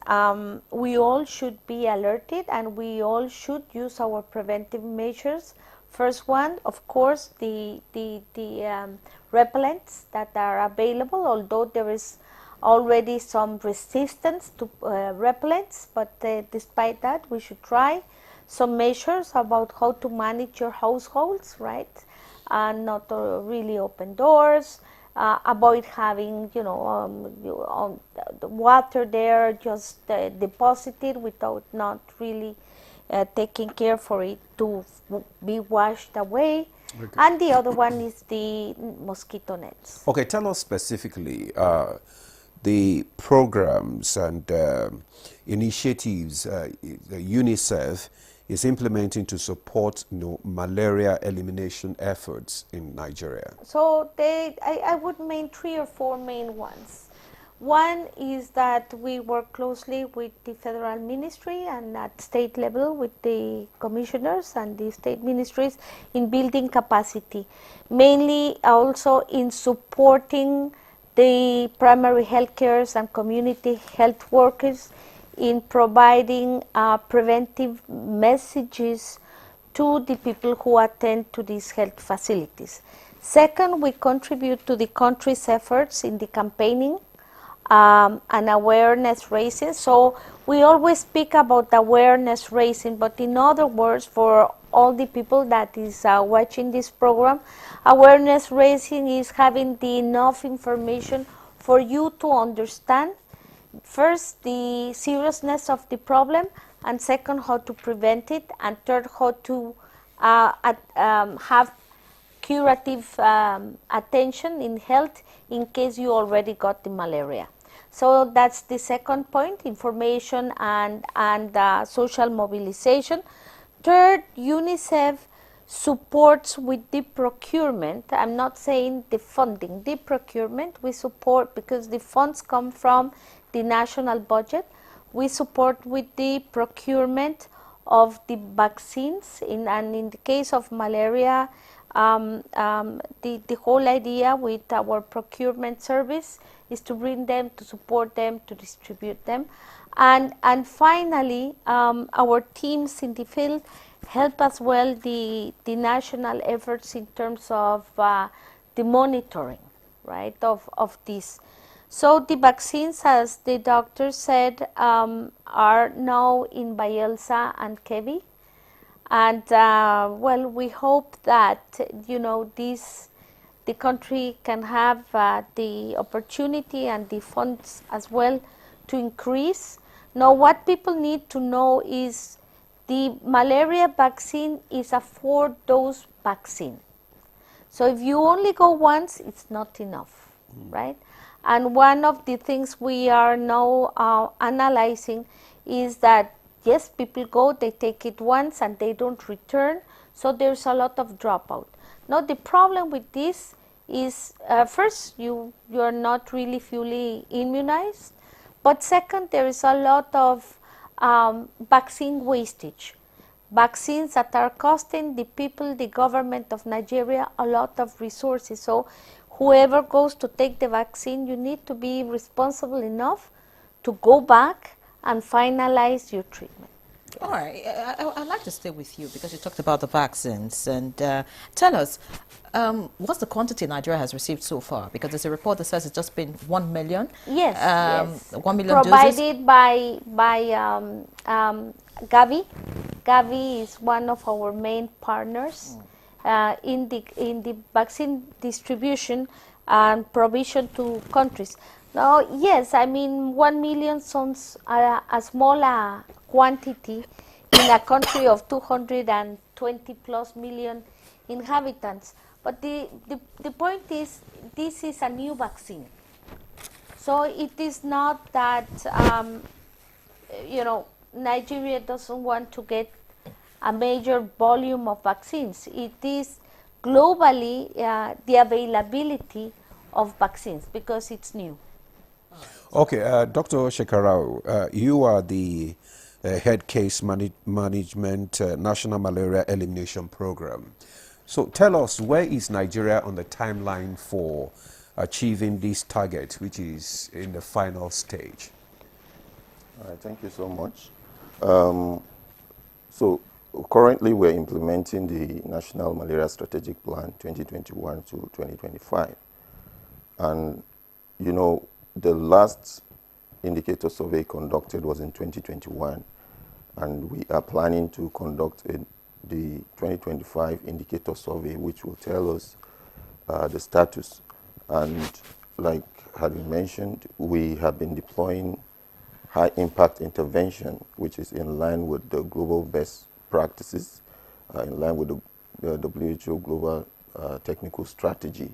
we all should be alerted, and we all should use our preventive measures First one, of course, the repellents that are available, although there is already some resistance to repellents, but despite that, we should try some measures about how to manage your households, right? And not really open doors, avoid having, the water there just deposited without not really taking care for it to be washed away. Okay. And the other one is the mosquito nets. Okay, tell us specifically the programs and initiatives UNICEF is implementing to support malaria elimination efforts in Nigeria. So I would name 3 or 4 main ones. One is that we work closely with the federal ministry and at state level with the commissioners and the state ministries in building capacity, mainly also in supporting the primary health cares and community health workers in providing preventive messages to the people who attend to these health facilities. Second, we contribute to the country's efforts in the campaigning and awareness raising. So we always speak about awareness raising, but in other words, for all the people that is watching this program, awareness raising is having the enough information for you to understand first the seriousness of the problem, and second how to prevent it, and third how to have curative attention in health in case you already got the malaria. So that's the second point, information and social mobilization. Third, UNICEF supports with the procurement. I'm not saying the funding, the procurement we support because the funds come from the national budget. We support with the procurement of the vaccines and in the case of malaria, the whole idea with our procurement service is to bring them, to support them, to distribute them. And finally, our teams in the field help as well the national efforts in terms of the monitoring, right, of this. So the vaccines, as the doctor said, are now in Bayelsa and Kebbi. And well, we hope that, the country can have the opportunity and the funds as well to increase. Now, what people need to know is the malaria vaccine is a 4-dose vaccine. So if you only go once, it's not enough, right? And one of the things we are now analyzing is that, yes, people go, they take it once and they don't return, so there's a lot of dropout. Now, the problem with this is, first, you are not really fully immunized, but second, there is a lot of vaccine wastage. Vaccines that are costing the people, the government of Nigeria, a lot of resources. So whoever goes to take the vaccine, you need to be responsible enough to go back and finalize your treatment. All right, I'd like to stay with you because you talked about the vaccines, and tell us, what's the quantity Nigeria has received so far? Because there's a report that says it's just been 1 million. Yes, yes. 1 million provided doses? by Gavi. Gavi is one of our main partners in the vaccine distribution and provision to countries. Now, yes, I mean 1 million sounds a small quantity in a country of 220 plus million inhabitants. But the point is, this is a new vaccine. So it is not that, Nigeria doesn't want to get a major volume of vaccines. It is globally the availability of vaccines because it's new. Okay, Dr. Shekarau, you are the head case management National Malaria Elimination Program. So tell us, where is Nigeria on the timeline for achieving this target, which is in the final stage? All right, thank you so much. So currently we're implementing the National Malaria Strategic Plan 2021 to 2025. And, you know, the last indicator survey conducted was in 2021, and we are planning to conduct the 2025 indicator survey, which will tell us the status. And like had been mentioned, we have been deploying high impact intervention, which is in line with the global best practices, in line with the WHO global technical strategy,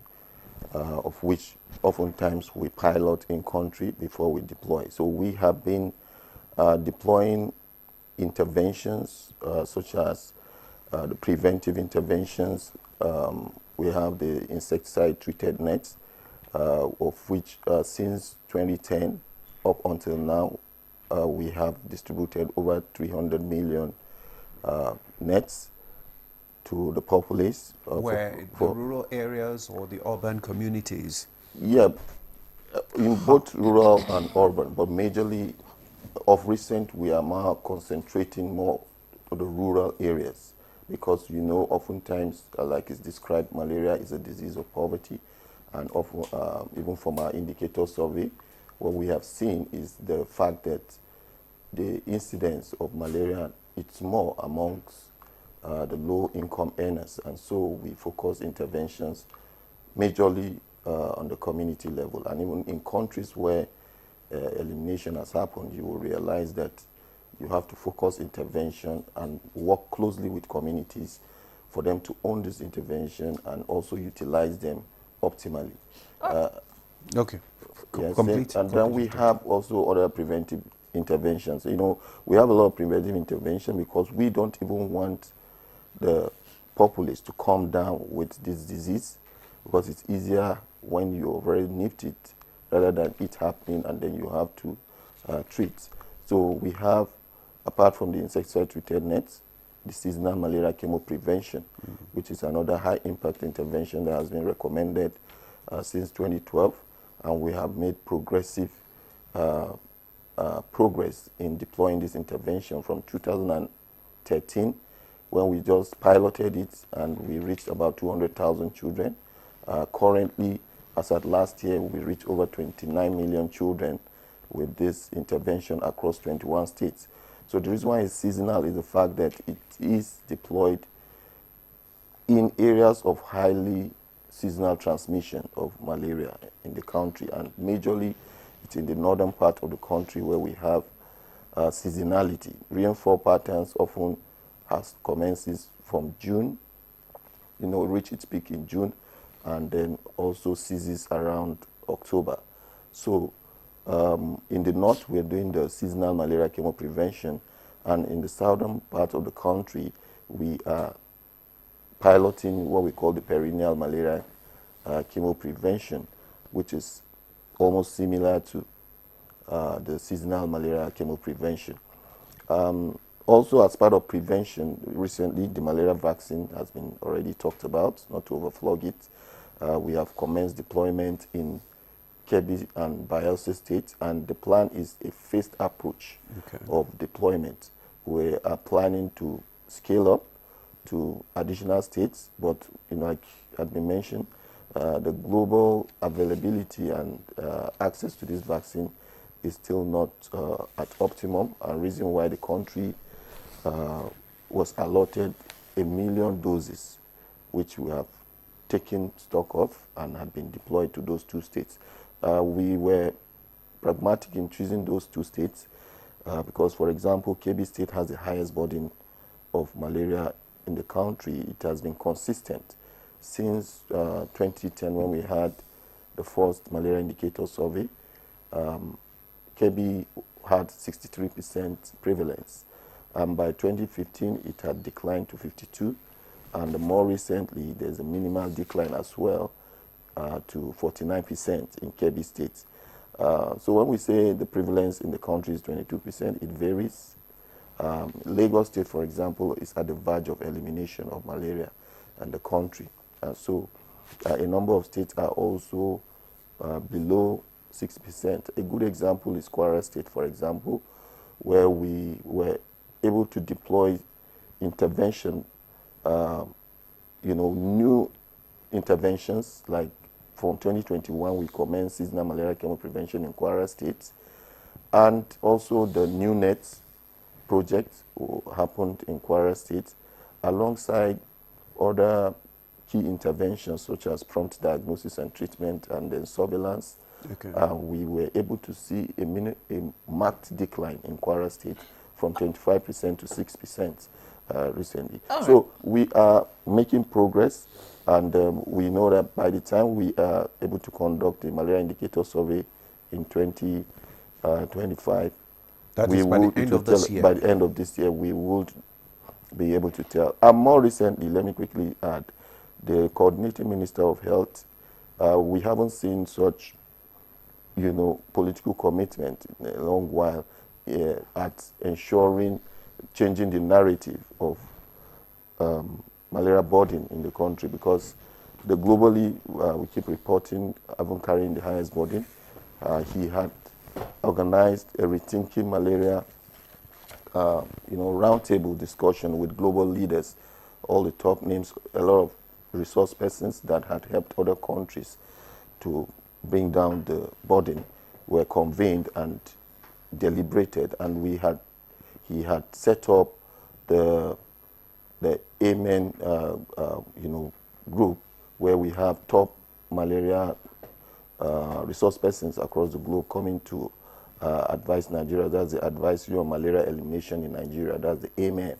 of which oftentimes we pilot in country before we deploy. So we have been deploying interventions such as the preventive interventions. We have the insecticide treated nets, of which since 2010 up until now, we have distributed over 300 million nets to the populace. Where the rural areas or the urban communities? Yeah, in both rural and urban, but majorly of recent we are now concentrating more on the rural areas, because you know oftentimes, like it's described, malaria is a disease of poverty, and often, even from our indicator survey, what we have seen is the fact that the incidence of malaria, it's more amongst the low-income earners, and so we focus interventions majorly on the community level. And even in countries where elimination has happened, you will realize that you have to focus intervention and work closely with communities for them to own this intervention and also utilize them optimally. Okay. Yes, Complete. and then we have also other preventive interventions. You know, we have a lot of preventive intervention because we don't even want the populace to come down with this disease, because it's easier when you're very nipped it rather than it happening and then you have to treat. So we have, apart from the insecticide treated nets, the seasonal malaria chemoprevention, which is another high impact intervention that has been recommended since 2012, and we have made progressive progress in deploying this intervention from 2013, when we just piloted it and we reached about 200,000 children. Currently, as at last year, we reached over 29 million children with this intervention across 21 states. So the reason why it's seasonal is the fact that it is deployed in areas of highly seasonal transmission of malaria in the country, and majorly it's in the northern part of the country where we have seasonality. Rainfall patterns often commences from June, you know, reach its peak in June, and then also ceases around October. So in the north, we're doing the seasonal malaria chemoprevention, and in the southern part of the country, we are piloting what we call the perennial malaria chemoprevention, which is almost similar to the seasonal malaria chemoprevention. Also, as part of prevention, recently the malaria vaccine has been already talked about, not to overflog it. We have commenced deployment in Kebbi and Bayelsa states, and the plan is a phased approach of deployment. We are planning to scale up to additional states, but you know, like had been mentioned, the global availability and access to this vaccine is still not at optimum, and reason why the country was allotted 1 million doses, which we have taken stock of and have been deployed to those 2 states. We were pragmatic in choosing those 2 states because, for example, Kebbi State has the highest burden of malaria in the country. It has been consistent since 2010, when we had the first malaria indicator survey. Kebbi had 63% prevalence. By 2015, it had declined to 52, and more recently, there's a minimal decline as well to 49% in Kebbi State. So when we say the prevalence in the country is 22%, it varies. Lagos State, for example, is at the verge of elimination of malaria in the country. So a number of states are also below 6%. A good example is Kwara State, for example, where we were able to deploy intervention, new interventions, like from 2021 we commenced seasonal malaria chemo prevention in Kwara State, and also the new NET project happened in Kwara State, alongside other key interventions such as prompt diagnosis and treatment and then surveillance. Okay. We were able to see a marked decline in Kwara State from 25% to 6% recently. So we are making progress, and we know that by the time we are able to conduct a malaria indicator survey in 2025, that is by the end of this year. By the end of this year, we would be able to tell. And more recently, let me quickly add, the coordinating minister of health, we haven't seen such, political commitment in a long while at ensuring, changing the narrative of malaria burden in the country, because globally we keep reporting Avon carrying the highest burden. He had organized a rethinking malaria roundtable discussion with global leaders, all the top names, a lot of resource persons that had helped other countries to bring down the burden were convened and deliberated, and he had set up the AMEN group, where we have top malaria resource persons across the globe coming to advise Nigeria. That's the Advisory on Malaria Elimination in Nigeria. That's the AMEN.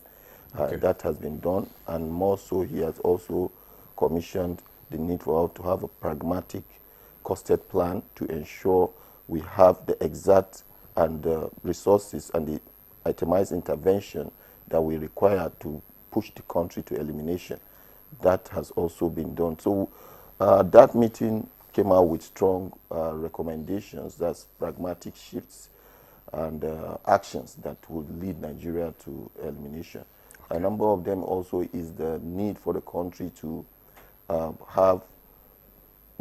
That has been done, and more so, he has also commissioned the need for us to have a pragmatic, costed plan to ensure we have the exact and the resources and the itemized intervention that we require to push the country to elimination. That has also been done. So that meeting came out with strong recommendations, that's pragmatic shifts and actions that would lead Nigeria to elimination. A number of them also is the need for the country to have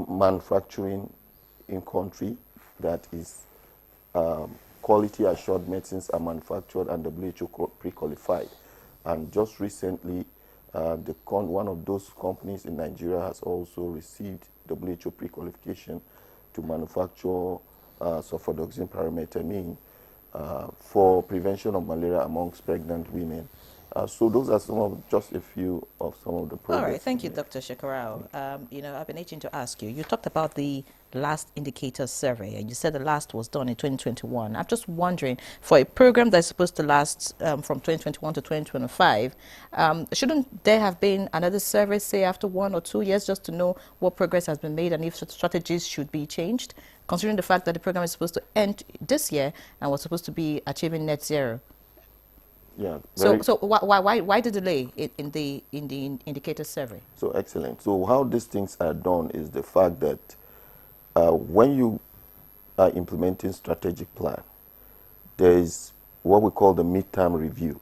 manufacturing in country, that is quality assured medicines are manufactured and WHO pre-qualified. And just recently, one of those companies in Nigeria has also received WHO pre-qualification to manufacture sulfadoxine pyrimethamine for prevention of malaria amongst pregnant women. So those are just a few of some of the progress. All right, thank you, Dr. Shekarau. I've been itching to ask you. You talked about the last indicator survey, and you said the last was done in 2021. I'm just wondering, for a program that's supposed to last from 2021 to 2025, shouldn't there have been another survey, say, after 1 or 2 years, just to know what progress has been made and if strategies should be changed, considering the fact that the program is supposed to end this year and was supposed to be achieving net zero? Yeah. So why the delay in the indicator survey? So excellent. So how these things are done is the fact that when you are implementing strategic plan, there is what we call the midterm review.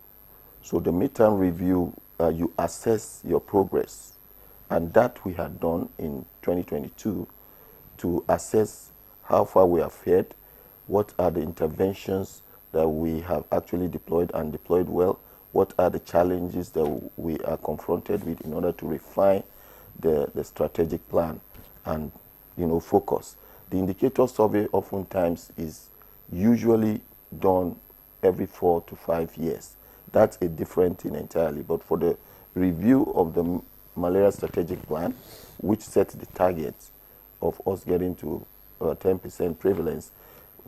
So the midterm review, you assess your progress, and that we had done in 2022 to assess how far we have fared, what are the interventions that we have actually deployed and deployed well, what are the challenges that we are confronted with in order to refine the strategic plan and focus. The indicator survey oftentimes is usually done every 4 to 5 years. That's a different thing entirely. But for the review of the malaria strategic plan, which sets the target of us getting to 10% prevalence,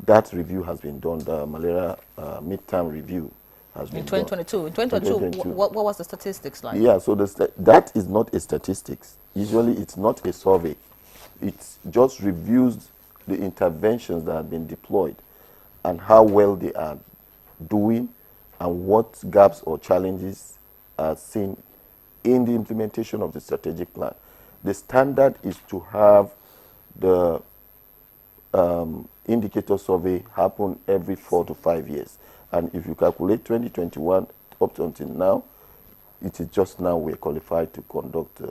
that review has been done. The malaria midterm review has been done. In 2022, what was the statistics like? Yeah, so that is not a statistics. Usually it's not a survey. It just reviews the interventions that have been deployed and how well they are doing and what gaps or challenges are seen in the implementation of the strategic plan. The standard is to have the indicator survey happen every 4 to 5 years. And if you calculate 2021 up to until now, it is just now we're qualified to conduct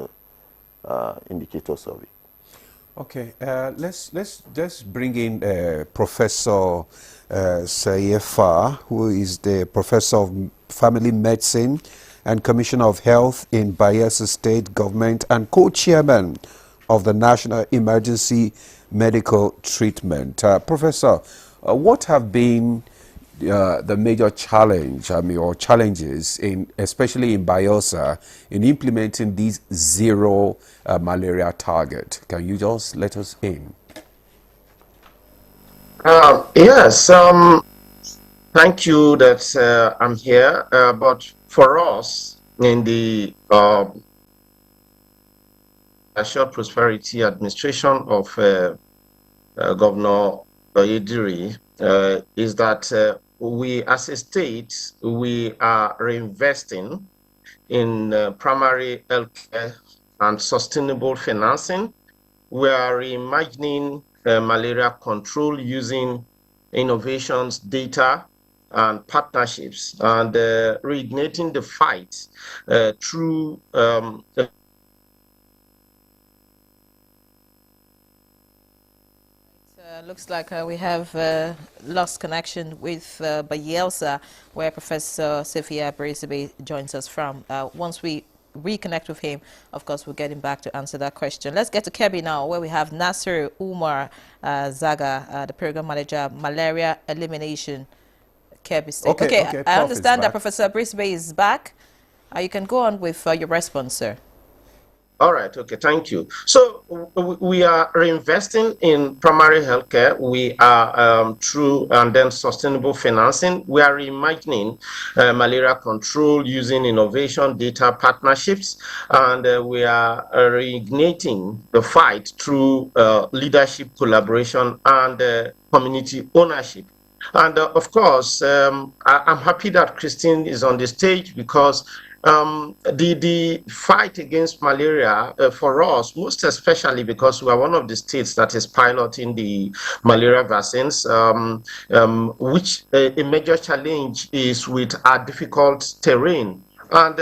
indicator survey. Okay, let's just bring in Professor Sayefa, who is the Professor of Family Medicine and Commissioner of Health in Bayelsa State Government and co-chairman of the National Emergency Medical Treatment. Professor, what have been the major challenge, or challenges, especially in Bayelsa, in implementing these zero malaria target? Can you just let us in? Yes. Thank you that I'm here. But for us in the Assured Prosperity Administration of Governor Oyediri, is that we, as a state, we are reinvesting in primary healthcare and sustainable financing. We are reimagining malaria control using innovations, data, and partnerships, and reigniting the fight through looks like we have lost connection with Bayelsa, where Professor Sophia Brisibe joins us from. Once we reconnect with him, of course, we'll get him back to answer that question. Let's get to Kebbi now, where we have Nasir Umar Zaga, the program manager, malaria elimination, Kebbi State. Okay, I understand that Professor Brisibe is back. You can go on with your response, sir. All right. Okay. Thank you. So we are reinvesting in primary healthcare. We are through and then sustainable financing. We are reimagining malaria control using innovation, data, partnerships, and we are reigniting the fight through leadership, collaboration, and community ownership. And of course, I'm happy that Christine is on the stage, because the fight against malaria for us, most especially because we are one of the states that is piloting the malaria vaccines, which a major challenge is with our difficult terrain. And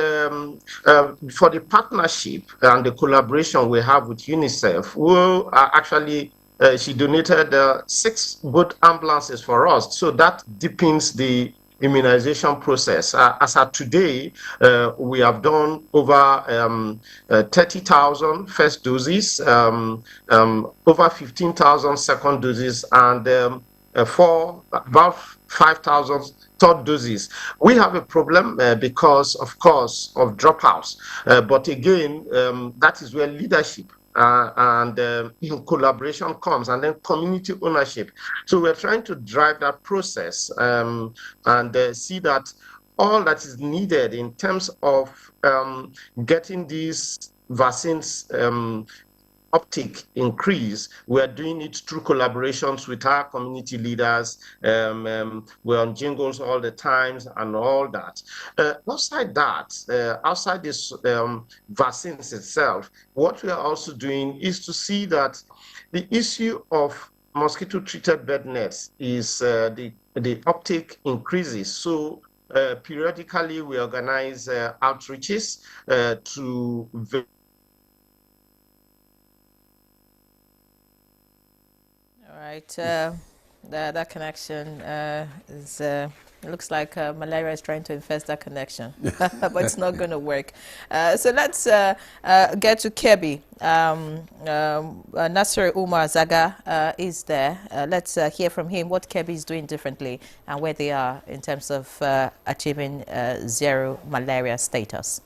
for the partnership and the collaboration we have with UNICEF, we actually she donated 6 boat ambulances for us, so that deepens the immunization process. As of today, we have done over 30,000 first doses, over 15,000 second doses, and about 5,000 third doses. We have a problem because, of course, of dropouts. But again, that is where leadership and collaboration comes, and then community ownership. So we're trying to drive that process and see that all that is needed in terms of getting these vaccines uptick increase. We're doing it through collaborations with our community leaders. We're on jingles all the times and all that. Outside that, outside this vaccines itself, what we are also doing is to see that the issue of mosquito-treated bed nets is the uptake increases. So periodically we organize outreaches to Right, that connection is, it looks like malaria is trying to infest that connection, but it's not going to work. So let's get to Kebbi. Nasir Umar Zaga is there. Let's hear from him what Kebbi is doing differently and where they are in terms of achieving zero malaria status.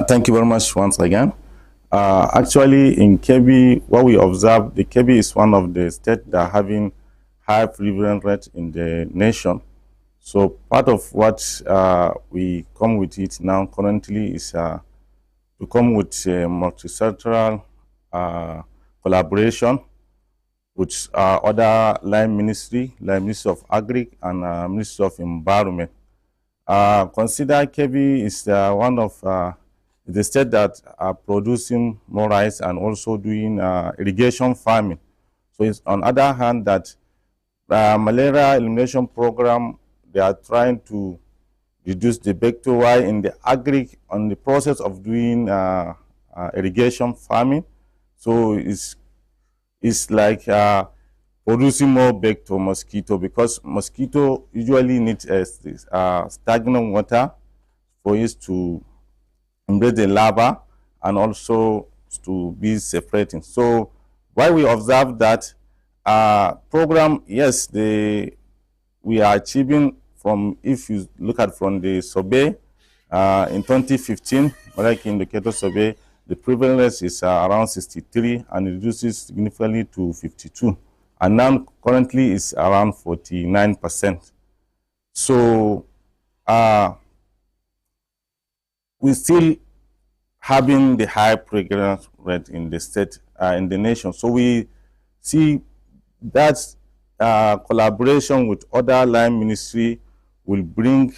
Thank you very much once again. Actually, in Kebbi, what we observe, the Kebbi is one of the states that are having high prevalence rate in the nation. So part of what we come with it now currently is to come with a multisectoral collaboration with other line ministry, like Ministry of Agri and Ministry of Environment. Consider Kebbi is one of the states that are producing more rice and also doing irrigation farming. So it's on the other hand that malaria elimination program, they are trying to reduce the vector Y in the agri on the process of doing irrigation farming. So it's like producing more vector mosquito, because mosquito usually need stagnant water for it to embrace the larva and also to be separating. So while we observe that program, yes, we are achieving from, if you look at from the survey in 2015, like indicator survey, the prevalence is around 63 and it reduces significantly to 52. And now currently is around 49%. So we still having the high prevalence rate in the state, in the nation. So we see that collaboration with other line ministry will bring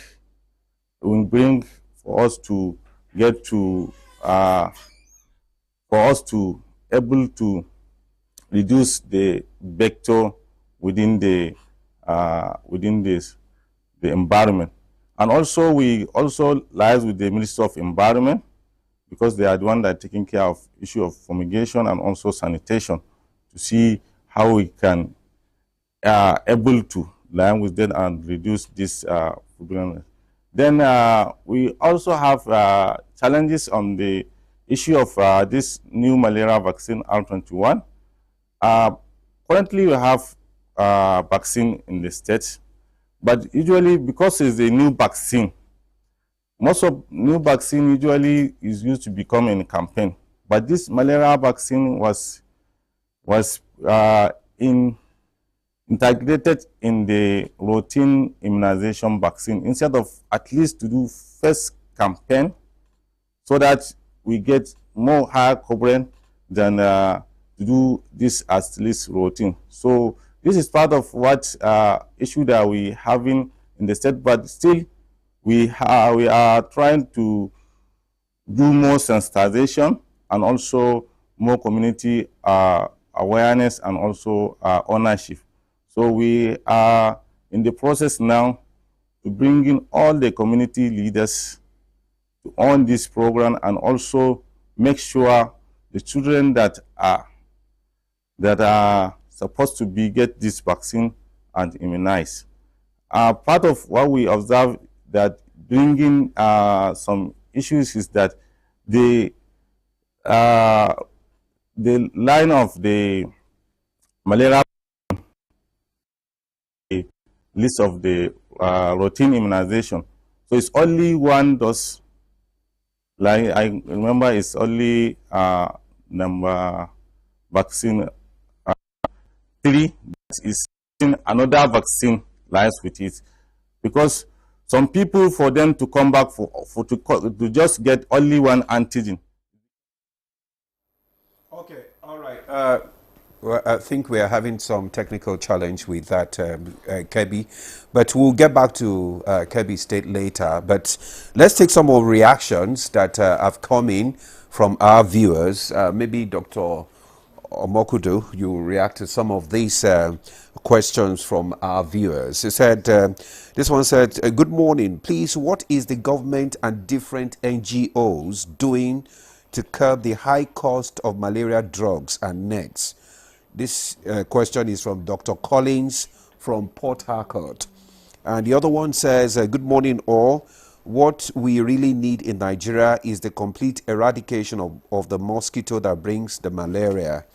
for us to get to for us to able to reduce the vector within the environment. And also we also liaise with the Ministry of Environment, because they are the one that are taking care of issue of fumigation and also sanitation, to see how we can able to line with them and reduce this prevalence. Then we also have challenges on the issue of this new malaria vaccine R21. Currently we have vaccine in the States, but usually because it's a new vaccine, most of new vaccine usually is used to become in a campaign. But this malaria vaccine was integrated in the routine immunization vaccine, instead of at least to do first campaign, so that we get more higher coverage than to do this as least routine. So this is part of what issue that we having in the state, but still we are trying to do more sensitization and also more community awareness and also ownership. So we are in the process now to bring in all the community leaders to own this program, and also make sure the children that are supposed to get this vaccine and immunized. Part of what we observe that bringing some issues is that the line of the malaria list of the routine immunization. So it's only one dose. Like I remember, it's only number vaccine 3 that is another vaccine lies with it, because some people, for them to come back to just get only one antigen. Okay, all right. Well, I think we are having some technical challenge with that, Kebbi, but we'll get back to Kebbi State later. But let's take some more reactions that have come in from our viewers. Maybe Dr. Omokudu, you react to some of these questions from our viewers. He said, this one said, good morning. Please, what is the government and different NGOs doing to curb the high cost of malaria drugs and nets? This question is from Dr. Collins from Port Harcourt. And the other one says, good morning all. What we really need in Nigeria is the complete eradication of the mosquito that brings the malaria.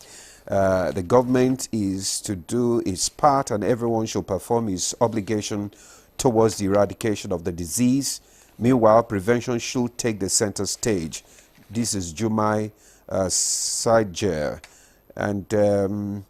The government is to do its part, and everyone should perform its obligation towards the eradication of the disease. Meanwhile, prevention should take the center stage. This is Jumai Sajer. And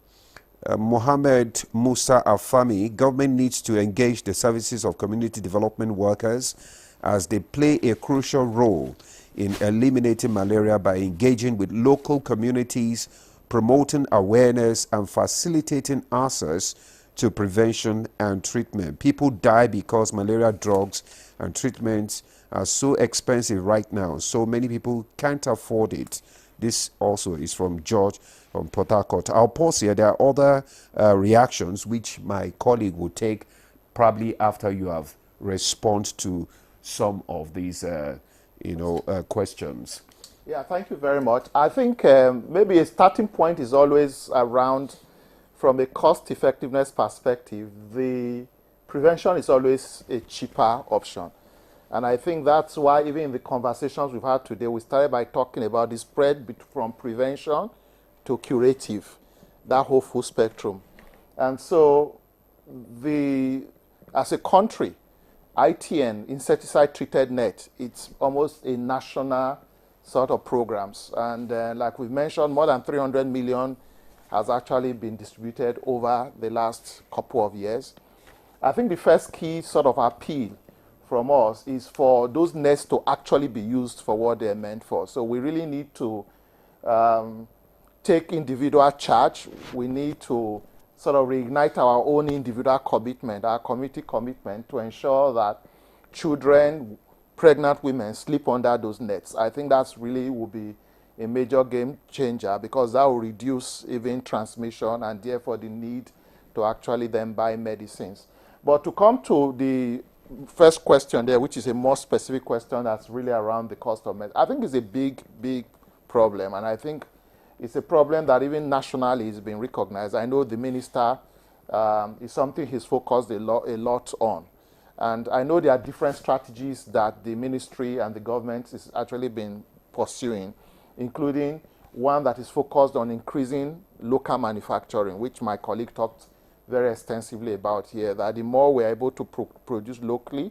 Mohammed Musa Afami, government needs to engage the services of community development workers, as they play a crucial role in eliminating malaria by engaging with local communities, promoting awareness and facilitating access to prevention and treatment. People die because malaria drugs and treatments are so expensive right now, so many people can't afford it. This also is from George from Port Harcourt. I'll pause here. There are other reactions which my colleague will take probably after you have responded to some of these questions. Yeah, thank you very much. I think maybe a starting point is always around from a cost effectiveness perspective, the prevention is always a cheaper option. And I think that's why even in the conversations we've had today, we started by talking about the spread from prevention to curative, that whole full spectrum. And so as a country, ITN, insecticide-treated net, it's almost a national sort of programs. And like we've mentioned, more than 300 million has actually been distributed over the last couple of years. I think the first key sort of appeal from us is for those nets to actually be used for what they're meant for. So we really need to take individual charge. We need to sort of reignite our own individual commitment, our community commitment, to ensure that children, pregnant women sleep under those nets. I think that's really will be a major game changer, because that will reduce even transmission and therefore the need to actually then buy medicines. But to come to the first question there, which is a more specific question that's really around the cost of medicine, I think it's a big, big problem. And I think it's a problem that even nationally is being recognized. I know the minister is something he's focused a lot on. And I know there are different strategies that the ministry and the government is actually been pursuing, including one that is focused on increasing local manufacturing, which my colleague talked very extensively about here, that the more we're able to produce locally,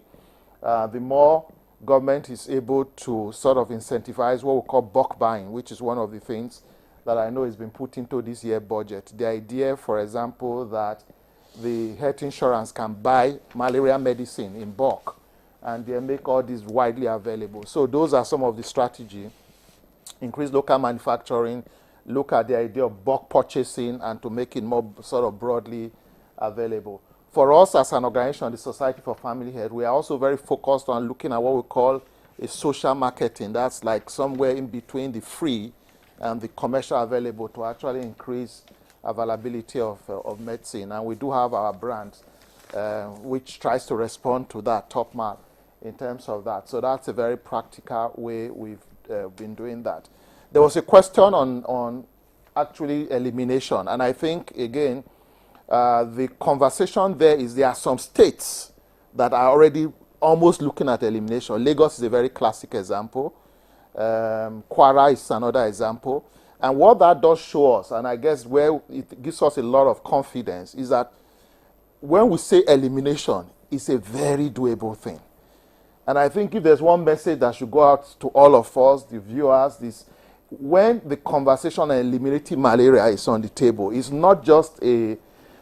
the more government is able to sort of incentivize what we call bulk buying, which is one of the things that I know has been put into this year's budget. The idea, for example, that the health insurance can buy malaria medicine in bulk and they make all these widely available. So those are some of the strategy. Increase local manufacturing, look at the idea of bulk purchasing and to make it more sort of broadly available. For us as an organization, the Society for Family Health, we are also very focused on looking at what we call a social marketing. That's like somewhere in between the free and the commercial available to actually increase availability of medicine. And we do have our brand, which tries to respond to that, Top Mark, in terms of that. So that's a very practical way we've been doing that. There was a question on actually elimination. And I think, again, the conversation there is there are some states that are already almost looking at elimination. Lagos is a very classic example. Kwara is another example. And what that does show us, and I guess where it gives us a lot of confidence, is that when we say elimination, it's a very doable thing. And I think if there's one message that should go out to all of us, the viewers, this: when the conversation on eliminating malaria is on the table, it's not just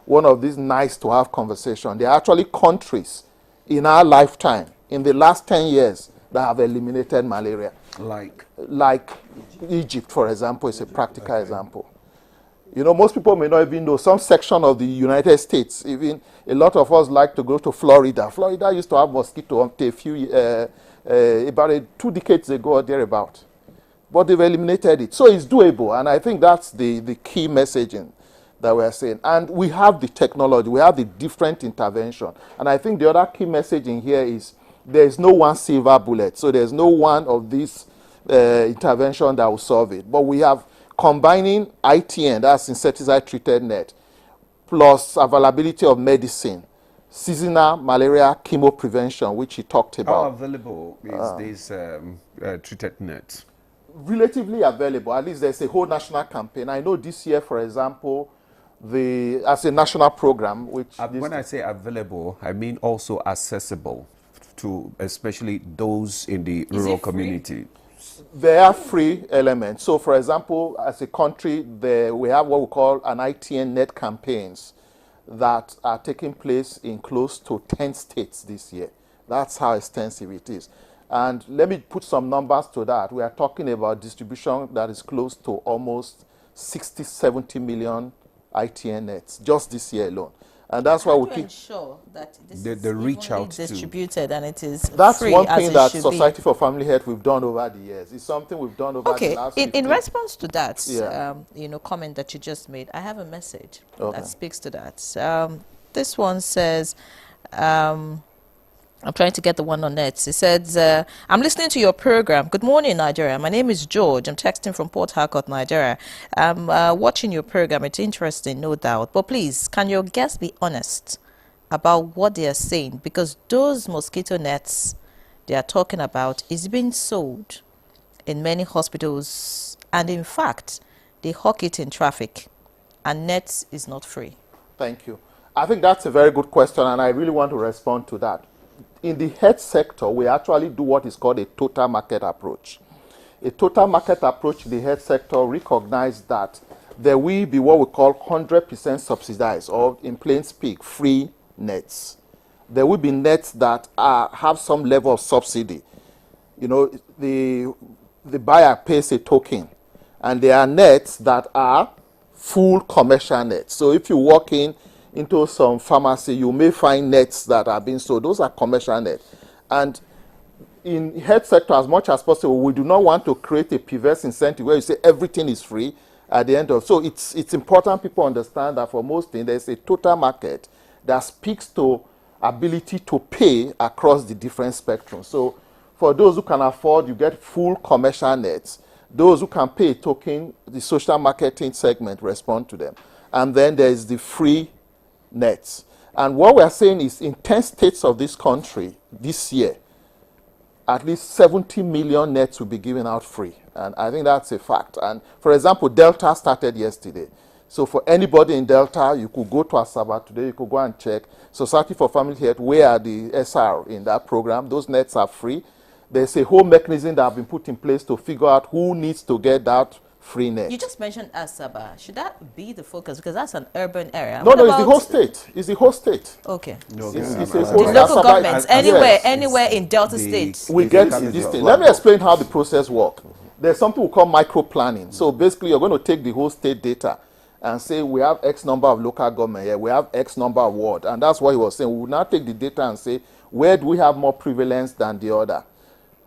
one of these nice to have conversations. There are actually countries in our lifetime, in the last 10 years, that have eliminated malaria. Like Egypt, for example, is a practical example. You know, most people may not even know some section of the United States, even a lot of us like to go to Florida. Florida used to have mosquito until about 2 decades ago or thereabout. But they've eliminated it. So it's doable, and I think that's the key messaging that we're saying. And we have the technology, we have the different intervention. And I think the other key message in here is there's no one silver bullet. So there's no one of these intervention that will solve it. But we have combining ITN, that's insecticide-treated net, plus availability of medicine, seasonal malaria chemo prevention, which he talked about. How available is this treated net? Relatively available. At least there's a whole national campaign. I know this year, for example, as a national program, which... when I say available, I mean also accessible to especially those in the rural community. There are free elements. So, for example, as a country, we have what we call an ITN net campaigns that are taking place in close to 10 states this year. That's how extensive it is. And let me put some numbers to that. We are talking about distribution that is close to almost 60, 70 million ITN nets just this year alone. And that's why we keep ensure that this is reach out distributed and it is that's free one as thing it that should Society be. for Family Health we've done over the years. It's something we've done over the last 15. In response to that, comment that you just made, I have a message that speaks to that. This one says, I'm trying to get the one on net. It says, I'm listening to your program. Good morning, Nigeria. My name is George. I'm texting from Port Harcourt, Nigeria. I'm watching your program. It's interesting, no doubt. But please, can your guests be honest about what they are saying? Because those mosquito nets they are talking about is being sold in many hospitals. And in fact, they hawk it in traffic. And nets is not free. Thank you. I think that's a very good question, and I really want to respond to that. In the health sector, we actually do what is called a total market approach. A total market approach in the health sector recognizes that there will be what we call 100% subsidized, or in plain speak, free nets. There will be nets that have some level of subsidy. You know, the buyer pays a token, and there are nets that are full commercial nets. So if you walk into some pharmacy, you may find nets that are being sold. Those are commercial nets. And in health sector, as much as possible, we do not want to create a perverse incentive where you say everything is free at the end of. So it's important people understand that for most things, there's a total market that speaks to ability to pay across the different spectrum. So for those who can afford, you get full commercial nets. Those who can pay a token, the social marketing segment respond to them. And then there's the free nets. And what we are saying is in 10 states of this country this year, at least 70 million nets will be given out free. And I think that's a fact. And for example, Delta started yesterday. So for anybody in Delta, you could go to Asaba today, you could go and check Society for Family Health, where are the SR in that program. Those nets are free. There's a whole mechanism that has been put in place to figure out who needs to get that free net. You just mentioned Asaba. Should that be the focus? Because that's an urban area. No, it's the whole state. It's the whole state. Okay. No, it's the local governments, anywhere in Delta State. We get this thing. Let me explain how the process works. There's something we call micro planning. So basically, you're going to take the whole state data and say we have X number of local government here, we have X number of ward. And that's what he was saying. We will now take the data and say, where do we have more prevalence than the other?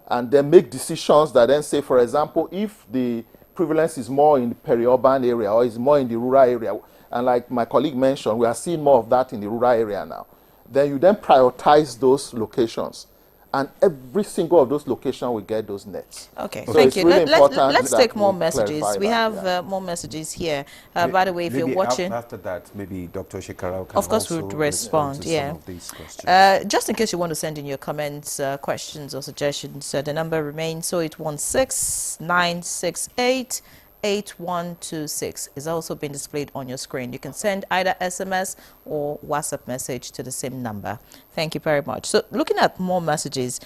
And then make decisions that then say, for example, if the prevalence is more in the peri-urban area or is more in the rural area, and like my colleague mentioned, we are seeing more of that in the rural area now, then you then prioritize those locations. And every single of those locations will get those nets. Okay, so thank you. Really let's take more messages. We have more messages here. By the way, if you're watching... After that, maybe Dr. Shekara can of course also would respond, to yeah. some of these questions. Just in case you want to send in your comments, questions or suggestions, the number remains 0816-968-8126 is also being displayed on your screen. You can send either SMS or WhatsApp message to the same number. Thank you very much. So looking at more messages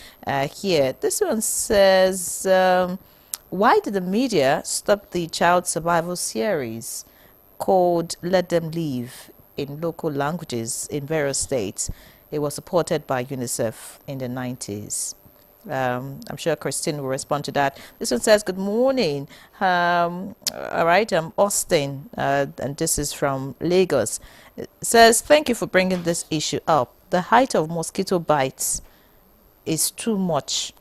here, this one says, why did the media stop the child survival series called Let Them Live in local languages in various states? It was supported by UNICEF in the 90s. I'm sure Christine will respond to that. This one says, good morning. All right, I'm Austin, and this is from Lagos. It says, thank you for bringing this issue up. The height of mosquito bites is too much,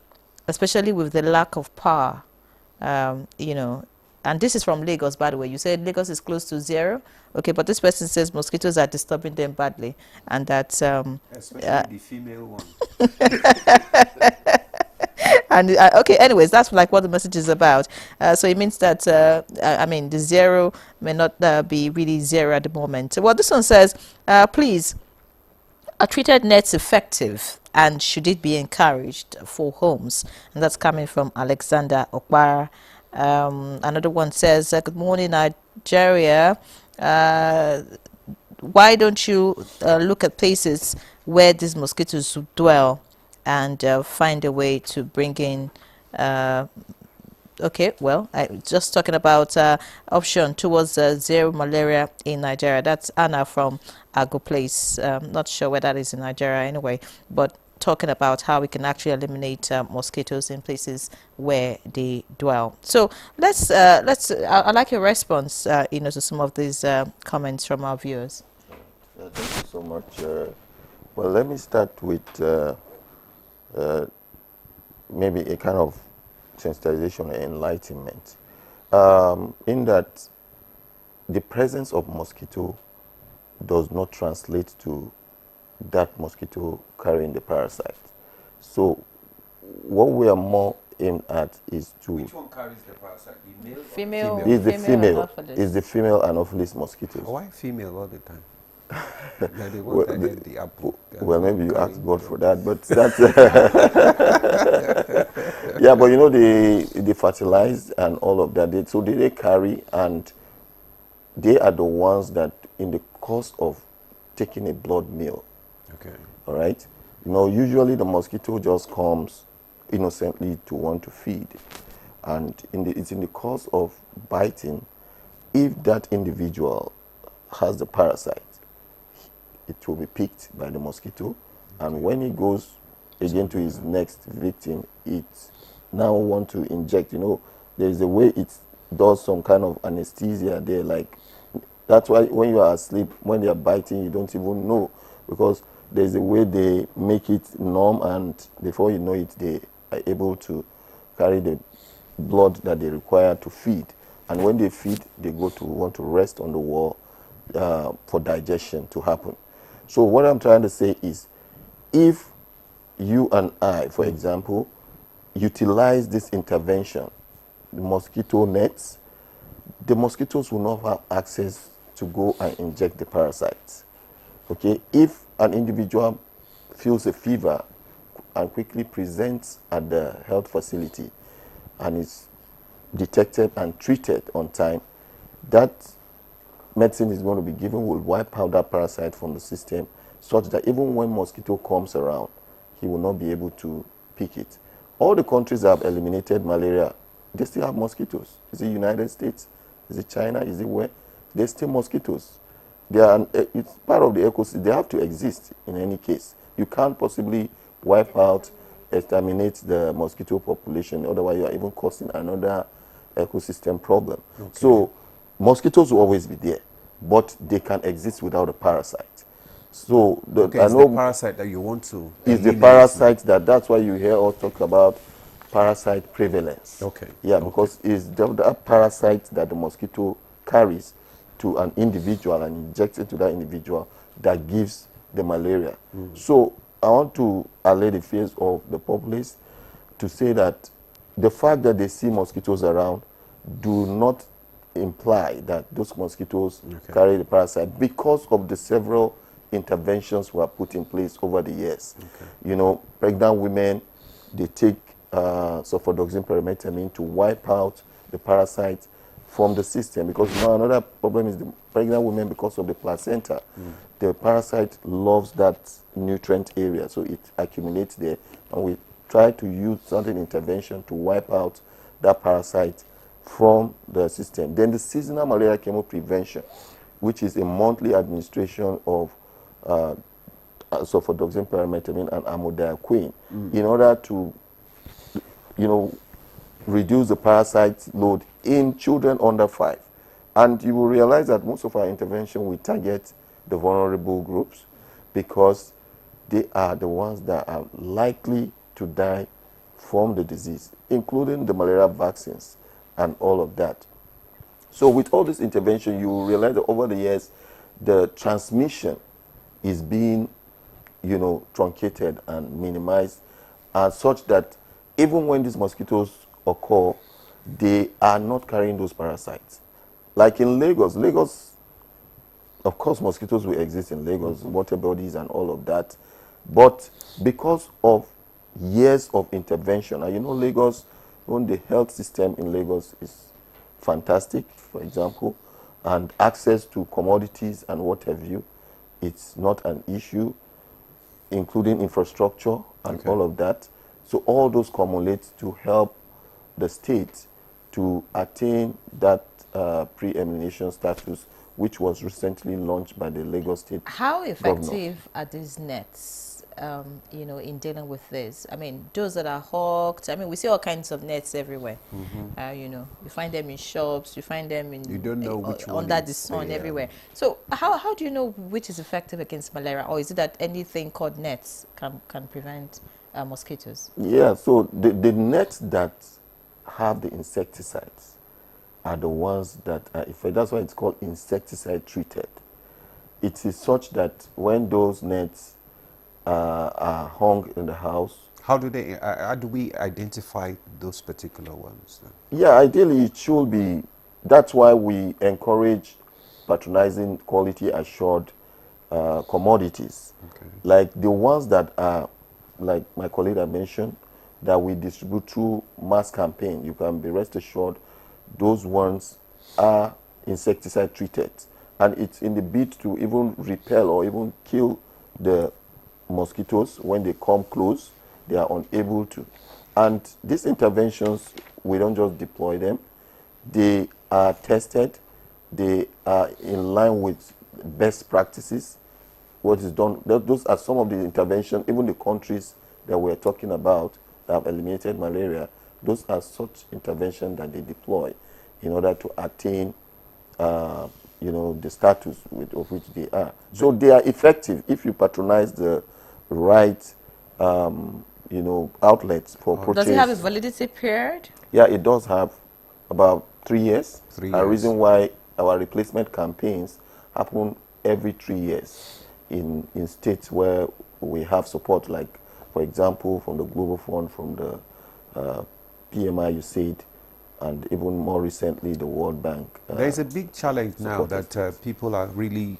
especially with the lack of power, you know. And this is from Lagos, by the way. You said Lagos is close to 0. Okay, but this person says mosquitoes are disturbing them badly. And that's... especially the female one. And okay, anyways, that's like what the message is about. So it means that, I mean, the 0 may not be really 0 at the moment. Well, this one says, please, are treated nets effective and should it be encouraged for homes? And that's coming from Alexander Okpara. Another one says, good morning, Nigeria. Why don't you look at places where these mosquitoes dwell and find a way to bring in, okay, well, just talking about option towards 0 malaria in Nigeria. That's Anna from Ago Place. Not sure where that is in Nigeria anyway, but talking about how we can actually eliminate mosquitoes in places where they dwell. So I'd like your response, you know, to some of these comments from our viewers. Thank you so much. Well, let me start with maybe a kind of sensitization and enlightenment. In that the presence of mosquito does not translate to that mosquito carrying the parasite. So what we are more aimed at is to... Which one carries the parasite? The male? Female. Is the female. Anopheles. Is the female Anopheles mosquitoes. Why female all the time? Yeah, they want to get the apple. Well, maybe you ask God for that, but that's... yeah, but you know, they fertilize and all of that. So they carry, and they are the ones that, in the course of taking a blood meal, okay, all right, you know, usually the mosquito just comes innocently to want to feed, and it's in the course of biting. If that individual has the parasite, it will be picked by the mosquito, and when he goes again to his next victim, it now want to inject. You know, there is a way it does some kind of anesthesia there, like that's why when you are asleep, when they are biting, you don't even know, because there's a way they make it numb, and before you know it, they are able to carry the blood that they require to feed. And when they feed, they go to want to rest on the wall for digestion to happen. So what I'm trying to say is, if you and I, for example, utilize this intervention, the mosquito nets, the mosquitoes will not have access to go and inject the parasites. Okay, if an individual feels a fever and quickly presents at the health facility and is detected and treated on time, that medicine is going to be given will wipe out that parasite from the system, such that even when mosquito comes around, he will not be able to pick it. All the countries that have eliminated malaria, they still have mosquitoes. Is it United States? Is it China? Is it where? There's still mosquitoes. They are, it's part of the ecosystem. They have to exist in any case. You can't possibly wipe out, exterminate the mosquito population. Otherwise, you are even causing another ecosystem problem. Okay. So mosquitoes will always be there, but they can exist without a parasite. So the parasite that you want to is the parasite that's why you hear us talk about parasite prevalence. Okay. Yeah, because it's that parasite that the mosquito carries to an individual and injects into that individual that gives the malaria. So I want to allay the fears of the populace to say that the fact that they see mosquitoes around do not imply that those mosquitoes carry the parasite, because of the several interventions were put in place over the years. You know, pregnant women, they take sulfadoxine pyrimethamine to wipe out the parasite from the system, because now another problem is the pregnant women, because of the placenta, the parasite loves that nutrient area, so it accumulates there, and we try to use certain intervention to wipe out that parasite from the system. Then the seasonal malaria chemo prevention, which is a monthly administration of sulfadoxine pyrimethamine and amodiaquine, in order to, you know, reduce the parasite load in children under 5. And you will realize that most of our intervention will target the vulnerable groups, because they are the ones that are likely to die from the disease, including the malaria vaccines and all of that. So with all this intervention, you will realize that over the years, the transmission is being, you know, truncated and minimized, such that even when these mosquitoes occur, they are not carrying those parasites. Like in Lagos, of course, mosquitoes will exist in Lagos, water bodies and all of that. But because of years of intervention, and you know, Lagos, when the health system in Lagos is fantastic, for example, and access to commodities and what have you, it's not an issue, including infrastructure and all of that. So all those cumulate to help the state to attain that pre-emination status, which was recently launched by the Lagos State How effective governor. are these nets, you know, in dealing with this? I mean, those that are hawked, I mean, we see all kinds of nets everywhere. You know, you find them in shops, you find them in, you don't know which one under the sun, everywhere. So how do you know which is effective against malaria? Or is it that anything called nets can prevent mosquitoes? Yeah, so the nets that have the insecticides are the ones that are effective. That's why it's called insecticide treated. It is such that when those nets are hung in the house, How do we identify those particular ones then? Yeah, ideally it should be. That's why we encourage patronizing quality assured commodities, like the ones that are, like my colleague had mentioned, that we distribute through mass campaign. You can be rest assured those ones are insecticide treated, and it's in the bid to even repel or even kill the mosquitoes. When they come close, they are unable to. And these interventions, we don't just deploy them. They are tested. They are in line with best practices. What is done, those are some of the interventions, even the countries that we're talking about that have eliminated malaria, those are such interventions that they deploy in order to attain the status of which they are. So they are effective if you patronize the right outlets for purchase. Does it have a validity period? Yeah, it does have about 3 years. 3 A years. reason why our replacement campaigns happen every 3 years in states where we have support, like, for example, from the Global Fund, from the PMI, you said, and even more recently, the World Bank. There's a big challenge now that people are really,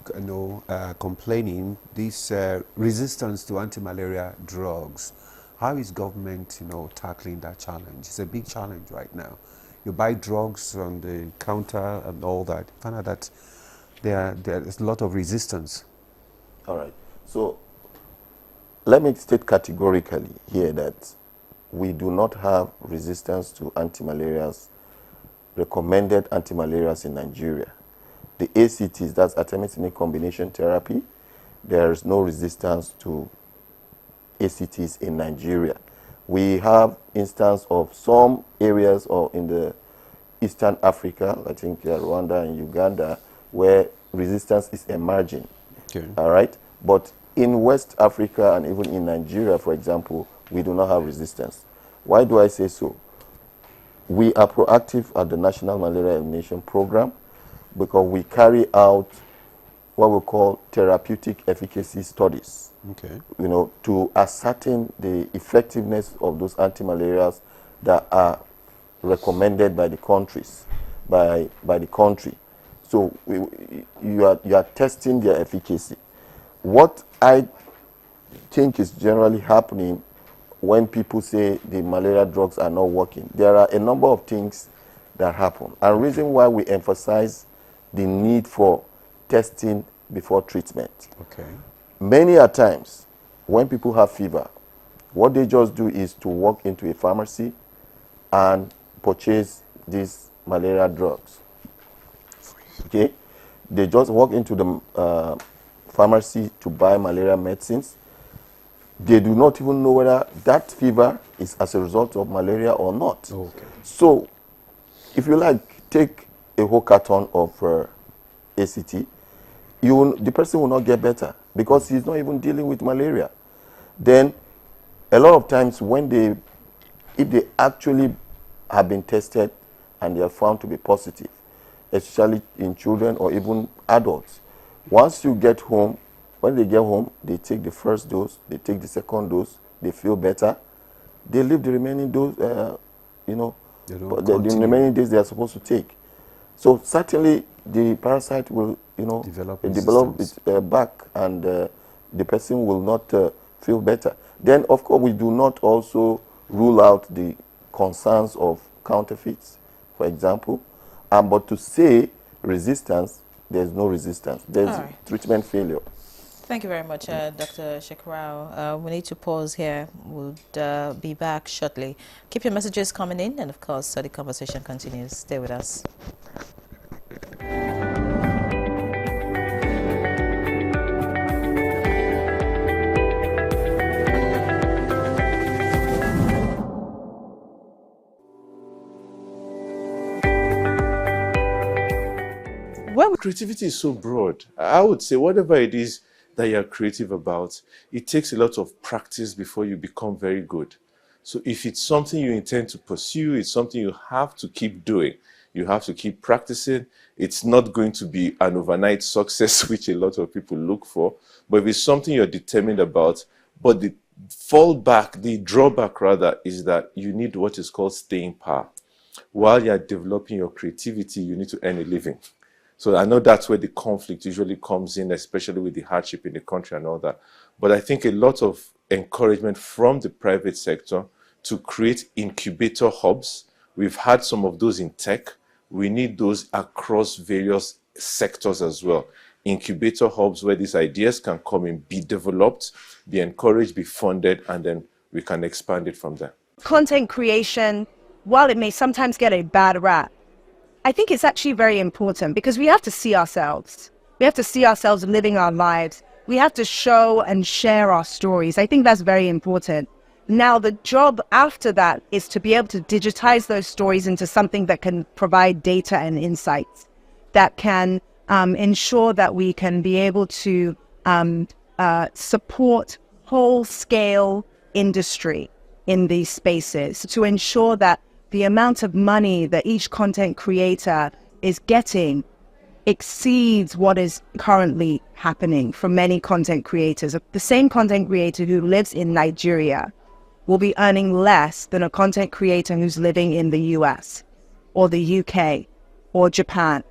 complaining. This resistance to anti-malaria drugs. How is government, tackling that challenge? It's a big challenge right now. You buy drugs on the counter and all that. You find out that there's a lot of resistance. All right. So let me state categorically here that we do not have resistance to anti-malarials, recommended anti-malarials in Nigeria. The ACTs, that's artemisinin combination therapy, there is no resistance to ACTs in Nigeria. We have instance of some areas or in the Eastern Africa, I think Rwanda and Uganda, where resistance is emerging. Okay. All right? But in West Africa and even in Nigeria, for example, we do not have resistance. Why do I say so? We are proactive at the National Malaria Elimination Program because we carry out what we call therapeutic efficacy studies. Okay. To ascertain the effectiveness of those anti-malarials that are recommended by the countries, by the country. So you are testing their efficacy. What I think is generally happening when people say the malaria drugs are not working, there are a number of things that happen. And the reason why we emphasize the need for testing before treatment. Okay. Many a times, when people have fever, what they just do is to walk into a pharmacy and purchase these malaria drugs. Okay? They just walk into the pharmacy to buy malaria medicines. They do not even know whether that fever is as a result of malaria or not. Okay. So, if you like, take a whole carton of ACT, the person will not get better because he's not even dealing with malaria. Then, a lot of times if they actually have been tested and they are found to be positive, especially in children or even adults, once you get home, when they get home, they take the first dose, they take the second dose, they feel better, they leave the remaining dose, the remaining days they are supposed to take. So certainly the parasite will, develop it back, and the person will not feel better. Then, of course, we do not also rule out the concerns of counterfeits, for example. But to say resistance, there's no resistance. There's treatment failure. Thank you very much, Dr. Shekarau. We need to pause here. We'll be back shortly. Keep your messages coming in, and of course, the conversation continues. Stay with us. Well, creativity is so broad. I would say whatever it is that you're creative about, it takes a lot of practice before you become very good. So if it's something you intend to pursue, it's something you have to keep doing. You have to keep practicing. It's not going to be an overnight success, which a lot of people look for. But if it's something you're determined about, but the drawback rather, is that you need what is called staying power. While you're developing your creativity, you need to earn a living. So I know that's where the conflict usually comes in, especially with the hardship in the country and all that. But I think a lot of encouragement from the private sector to create incubator hubs. We've had some of those in tech. We need those across various sectors as well. Incubator hubs where these ideas can come in, be developed, be encouraged, be funded, and then we can expand it from there. Content creation, while it may sometimes get a bad rap, I think it's actually very important because we have to see ourselves. We have to see ourselves living our lives. We have to show and share our stories. I think that's very important. Now, the job after that is to be able to digitize those stories into something that can provide data and insights, that can ensure that we can be able to support whole-scale industry in these spaces, to ensure that the amount of money that each content creator is getting exceeds what is currently happening for many content creators. The same content creator who lives in Nigeria will be earning less than a content creator who's living in the US or the UK or Japan.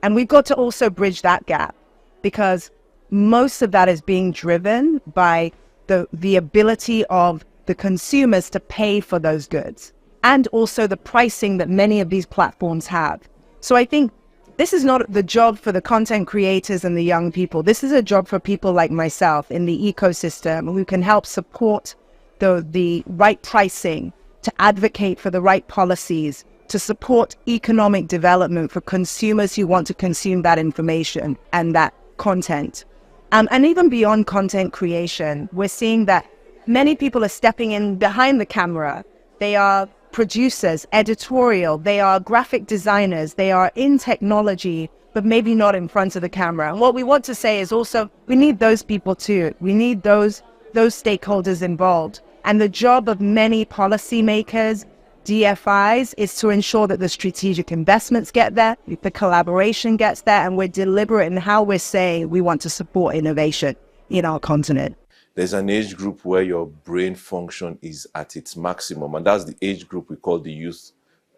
And we've got to also bridge that gap, because most of that is being driven by the ability of the consumers to pay for those goods, and also the pricing that many of these platforms have. So I think this is not the job for the content creators and the young people. This is a job for people like myself in the ecosystem who can help support the right pricing, to advocate for the right policies, to support economic development for consumers who want to consume that information and that content. And even beyond content creation, we're seeing that many people are stepping in behind the camera. They are producers, editorial, they are graphic designers, they are in technology, but maybe not in front of the camera. And what we want to say is also, we need those people too. We need those stakeholders involved. And the job of many policymakers, DFIs, is to ensure that the strategic investments get there, the collaboration gets there, and we're deliberate in how we're saying we want to support innovation in our continent. There's an age group where your brain function is at its maximum, and that's the age group we call the youth,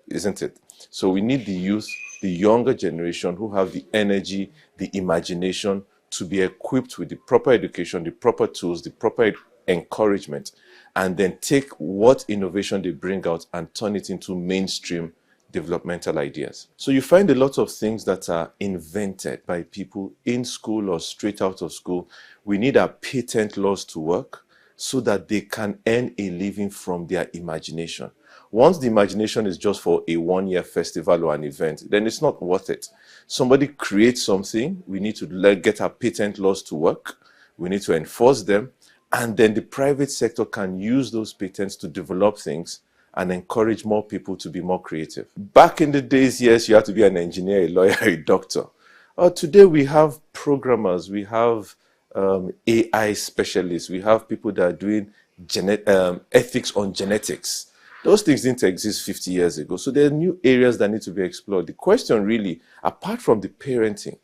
isn't it? So we need the youth, the younger generation, who have the energy, the imagination to be equipped with the proper education, the proper tools, the proper encouragement, and then take what innovation they bring out and turn it into mainstream developmental ideas. So you find a lot of things that are invented by people in school or straight out of school. We need our patent laws to work so that they can earn a living from their imagination. Once the imagination is just for a one-year festival or an event, then it's not worth it. Somebody creates something, we need to get our patent laws to work, we need to enforce them, and then the private sector can use those patents to develop things and encourage more people to be more creative. Back in the days, yes, you had to be an engineer, a lawyer, a doctor. Today we have programmers, we have AI specialists, we have people that are doing ethics on genetics. Those things didn't exist 50 years ago. So there are new areas that need to be explored. The question really, apart from the parenting,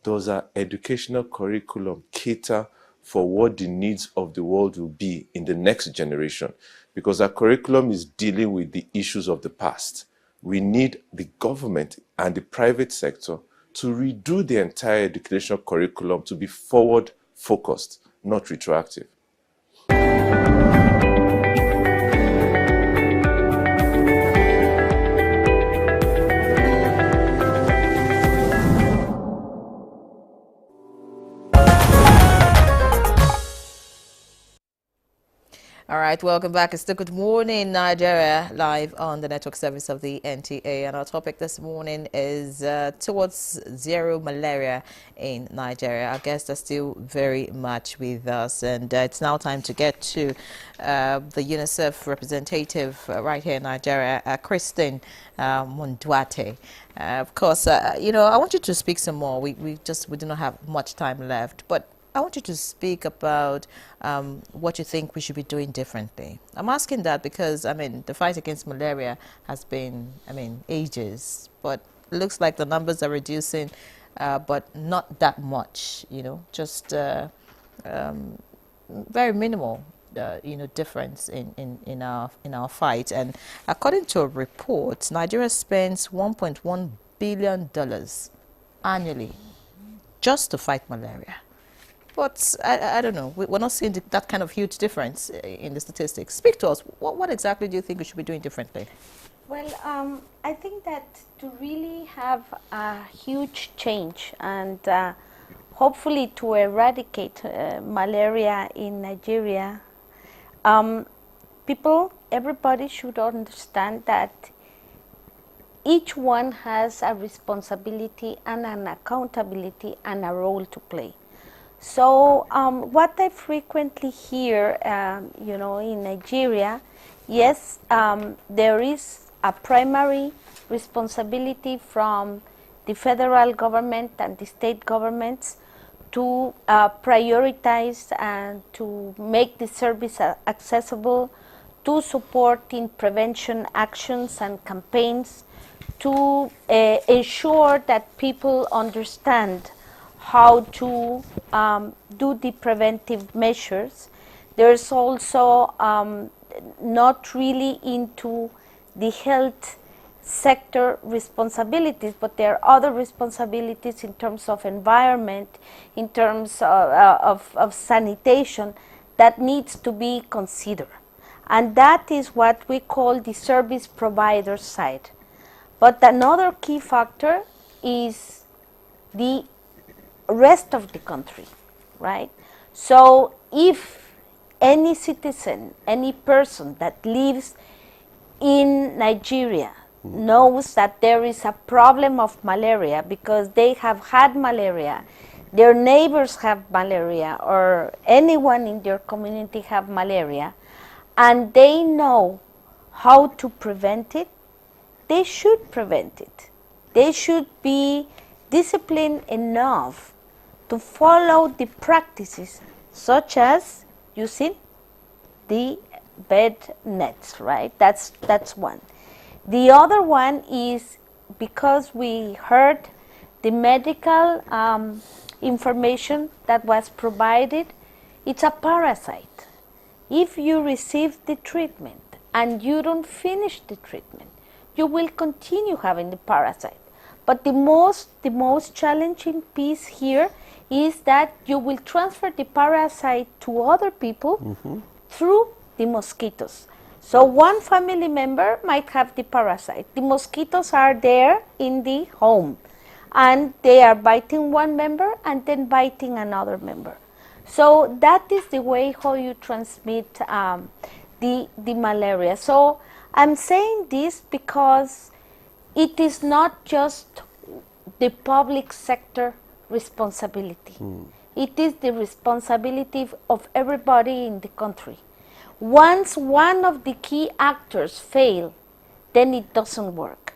does our educational curriculum cater for what the needs of the world will be in the next generation? Because our curriculum is dealing with the issues of the past. We need the government and the private sector to redo the entire educational curriculum to be forward-focused, not retroactive. All right, welcome back. It's the Good Morning Nigeria, live on the network service of the NTA. And our topic this morning is towards zero malaria in Nigeria. Our guests are still very much with us. And it's now time to get to the UNICEF representative right here in Nigeria, Christine Monduate. Of course, you know, I want you to speak some more. We do not have much time left. But I want you to speak about what you think we should be doing differently. I'm asking that because, I mean, the fight against malaria has been, ages, but it looks like the numbers are reducing, but not that much, you know, just very minimal. difference in our fight. And according to a report, Nigeria spends $1.1 billion annually just to fight malaria. But I don't know, we're not seeing that kind of huge difference in the statistics. Speak to us. What exactly do you think we should be doing differently? Well, I think that to really have a huge change and hopefully to eradicate malaria in Nigeria, everybody should understand that each one has a responsibility and an accountability and a role to play. So what I frequently hear, in Nigeria, yes, there is a primary responsibility from the federal government and the state governments to prioritize and to make the service accessible, to support in prevention actions and campaigns, to ensure that people understand how to do the preventive measures. There's also not really into the health sector responsibilities, but there are other responsibilities in terms of environment, in terms of sanitation that needs to be considered. And that is what we call the service provider side. But another key factor is the rest of the country, right? So if any citizen, any person that lives in Nigeria knows that there is a problem of malaria because they have had malaria, their neighbors have malaria, or anyone in their community have malaria, and they know how to prevent it, they should prevent it. They should be disciplined enough to follow the practices such as using the bed nets, right? That's one. The other one is because we heard the medical information that was provided, it's a parasite. If you receive the treatment and you don't finish the treatment, you will continue having the parasite. But the most challenging piece here is that you will transfer the parasite to other people through the mosquitoes. So one family member might have the parasite. The mosquitoes are there in the home and they are biting one member and then biting another member. So that is the way how you transmit the malaria. So I'm saying this because it is not just the public sector responsibility. It is the responsibility of everybody in the country. Once one of the key actors fail, then it doesn't work.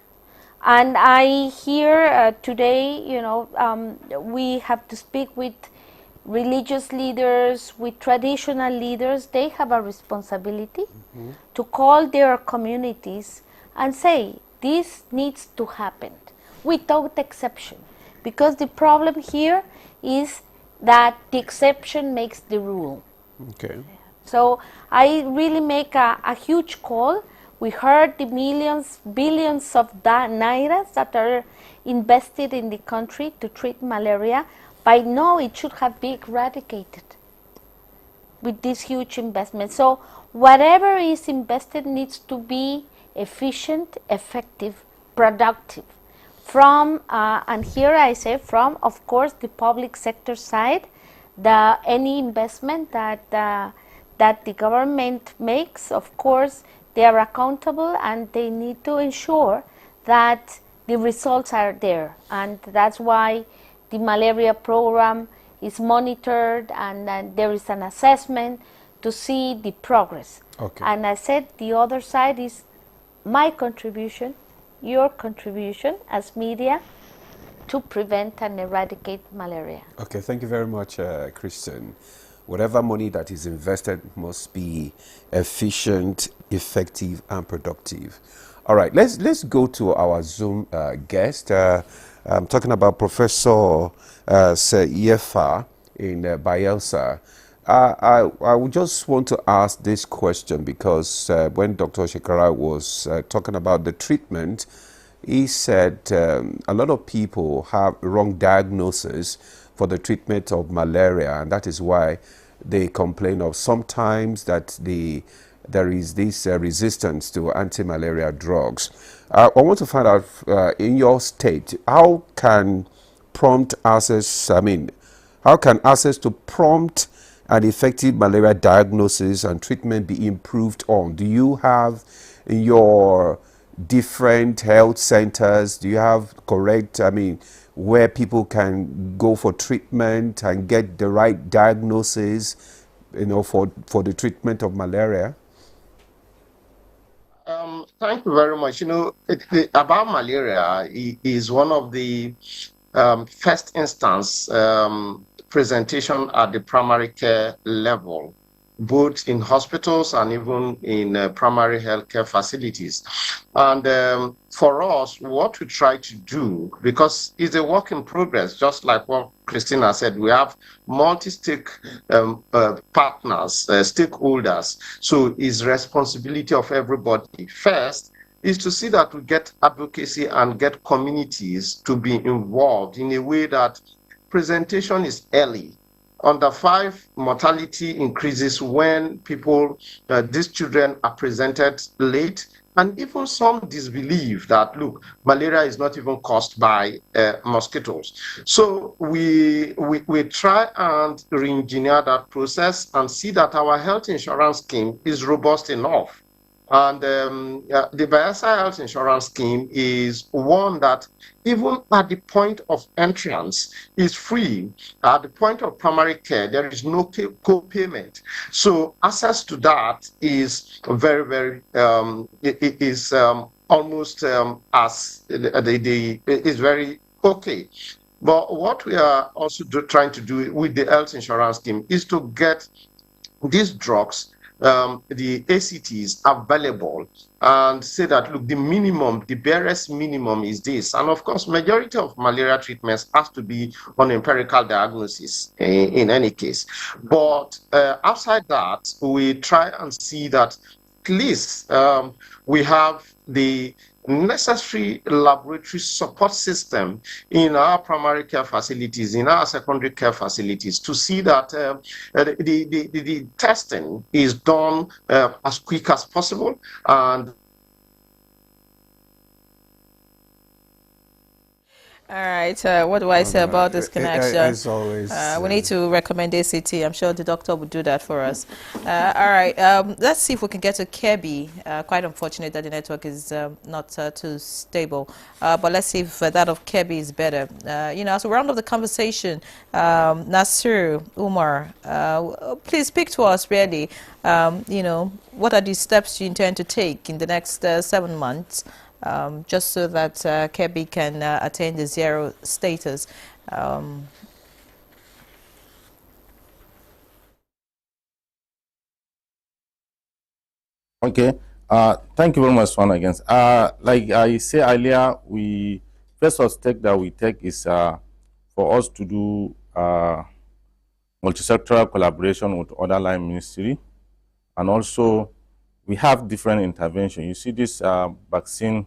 And I hear today, we have to speak with religious leaders, with traditional leaders. They have a responsibility to call their communities and say, this needs to happen without exception. Because the problem here is that the exception makes the rule. Okay. So I really make a huge call. We heard the millions, billions of nairas that are invested in the country to treat malaria. By now it should have been eradicated with this huge investment. So whatever is invested needs to be efficient, effective, productive. From, and here I say from, of course, the public sector side, any investment that the government makes, of course, they are accountable and they need to ensure that the results are there. And that's why the malaria program is monitored and there is an assessment to see the progress. Okay. And I said the other side is my contribution, your contribution as media to prevent and eradicate malaria. Okay, thank you very much, Christian. Whatever money that is invested must be efficient, effective, and productive. All right, let's go to our Zoom guest. I'm talking about Professor Seyefa in Bayelsa. I would just want to ask this question because when Dr. Shekara was talking about the treatment, he said a lot of people have wrong diagnosis for the treatment of malaria, and that is why they complain of sometimes that there is this resistance to anti-malaria drugs. I want to find out in your state, how can prompt access, how can access to prompt and effective malaria diagnosis and treatment be improved on? Do you have in your different health centers, do you have correct, where people can go for treatment and get the right diagnosis, for the treatment of malaria? Thank you very much. About malaria is one of the first instance presentation at the primary care level, both in hospitals and even in primary healthcare facilities. And for us, what we try to do, because it's a work in progress, just like what Christina said, we have multi-stake partners, stakeholders. So it's responsibility of everybody. First is to see that we get advocacy and get communities to be involved in a way that presentation is early. Under 5, mortality increases when these children are presented late, and even some disbelieve that, look, malaria is not even caused by mosquitoes. So we try and re-engineer that process and see that our health insurance scheme is robust enough. And the Bayelsa Health Insurance Scheme is one that even at the point of entrance is free. At the point of primary care, there is no co-payment. So access to that is very, very, it is almost as is very okay. But what we are also trying to do with the health insurance scheme is to get these drugs, the ACTs, available, and say that, look, the minimum, the barest minimum is this. And of course, majority of malaria treatments has to be on empirical diagnosis in any case. But outside that, we try and see that at least we have the necessary laboratory support system in our primary care facilities, in our secondary care facilities, to see that the testing is done as quick as possible. And all right, what do I say about this connection? As always, we need to recommend ACT. I'm sure the doctor would do that for us. All right, let's see if we can get to Kebbi. Quite unfortunate that the network is not too stable, but let's see if that of Kebbi is better. As we round up the conversation, Nasir Umar, please speak to us really. What are the steps you intend to take in the next 7 months? Just so that Kebbi can attain the 0 status. Okay. Thank you very much, one again. Like I said earlier, first step that we take is for us to do multi-sectoral collaboration with other line ministry, and also we have different interventions. You see this vaccine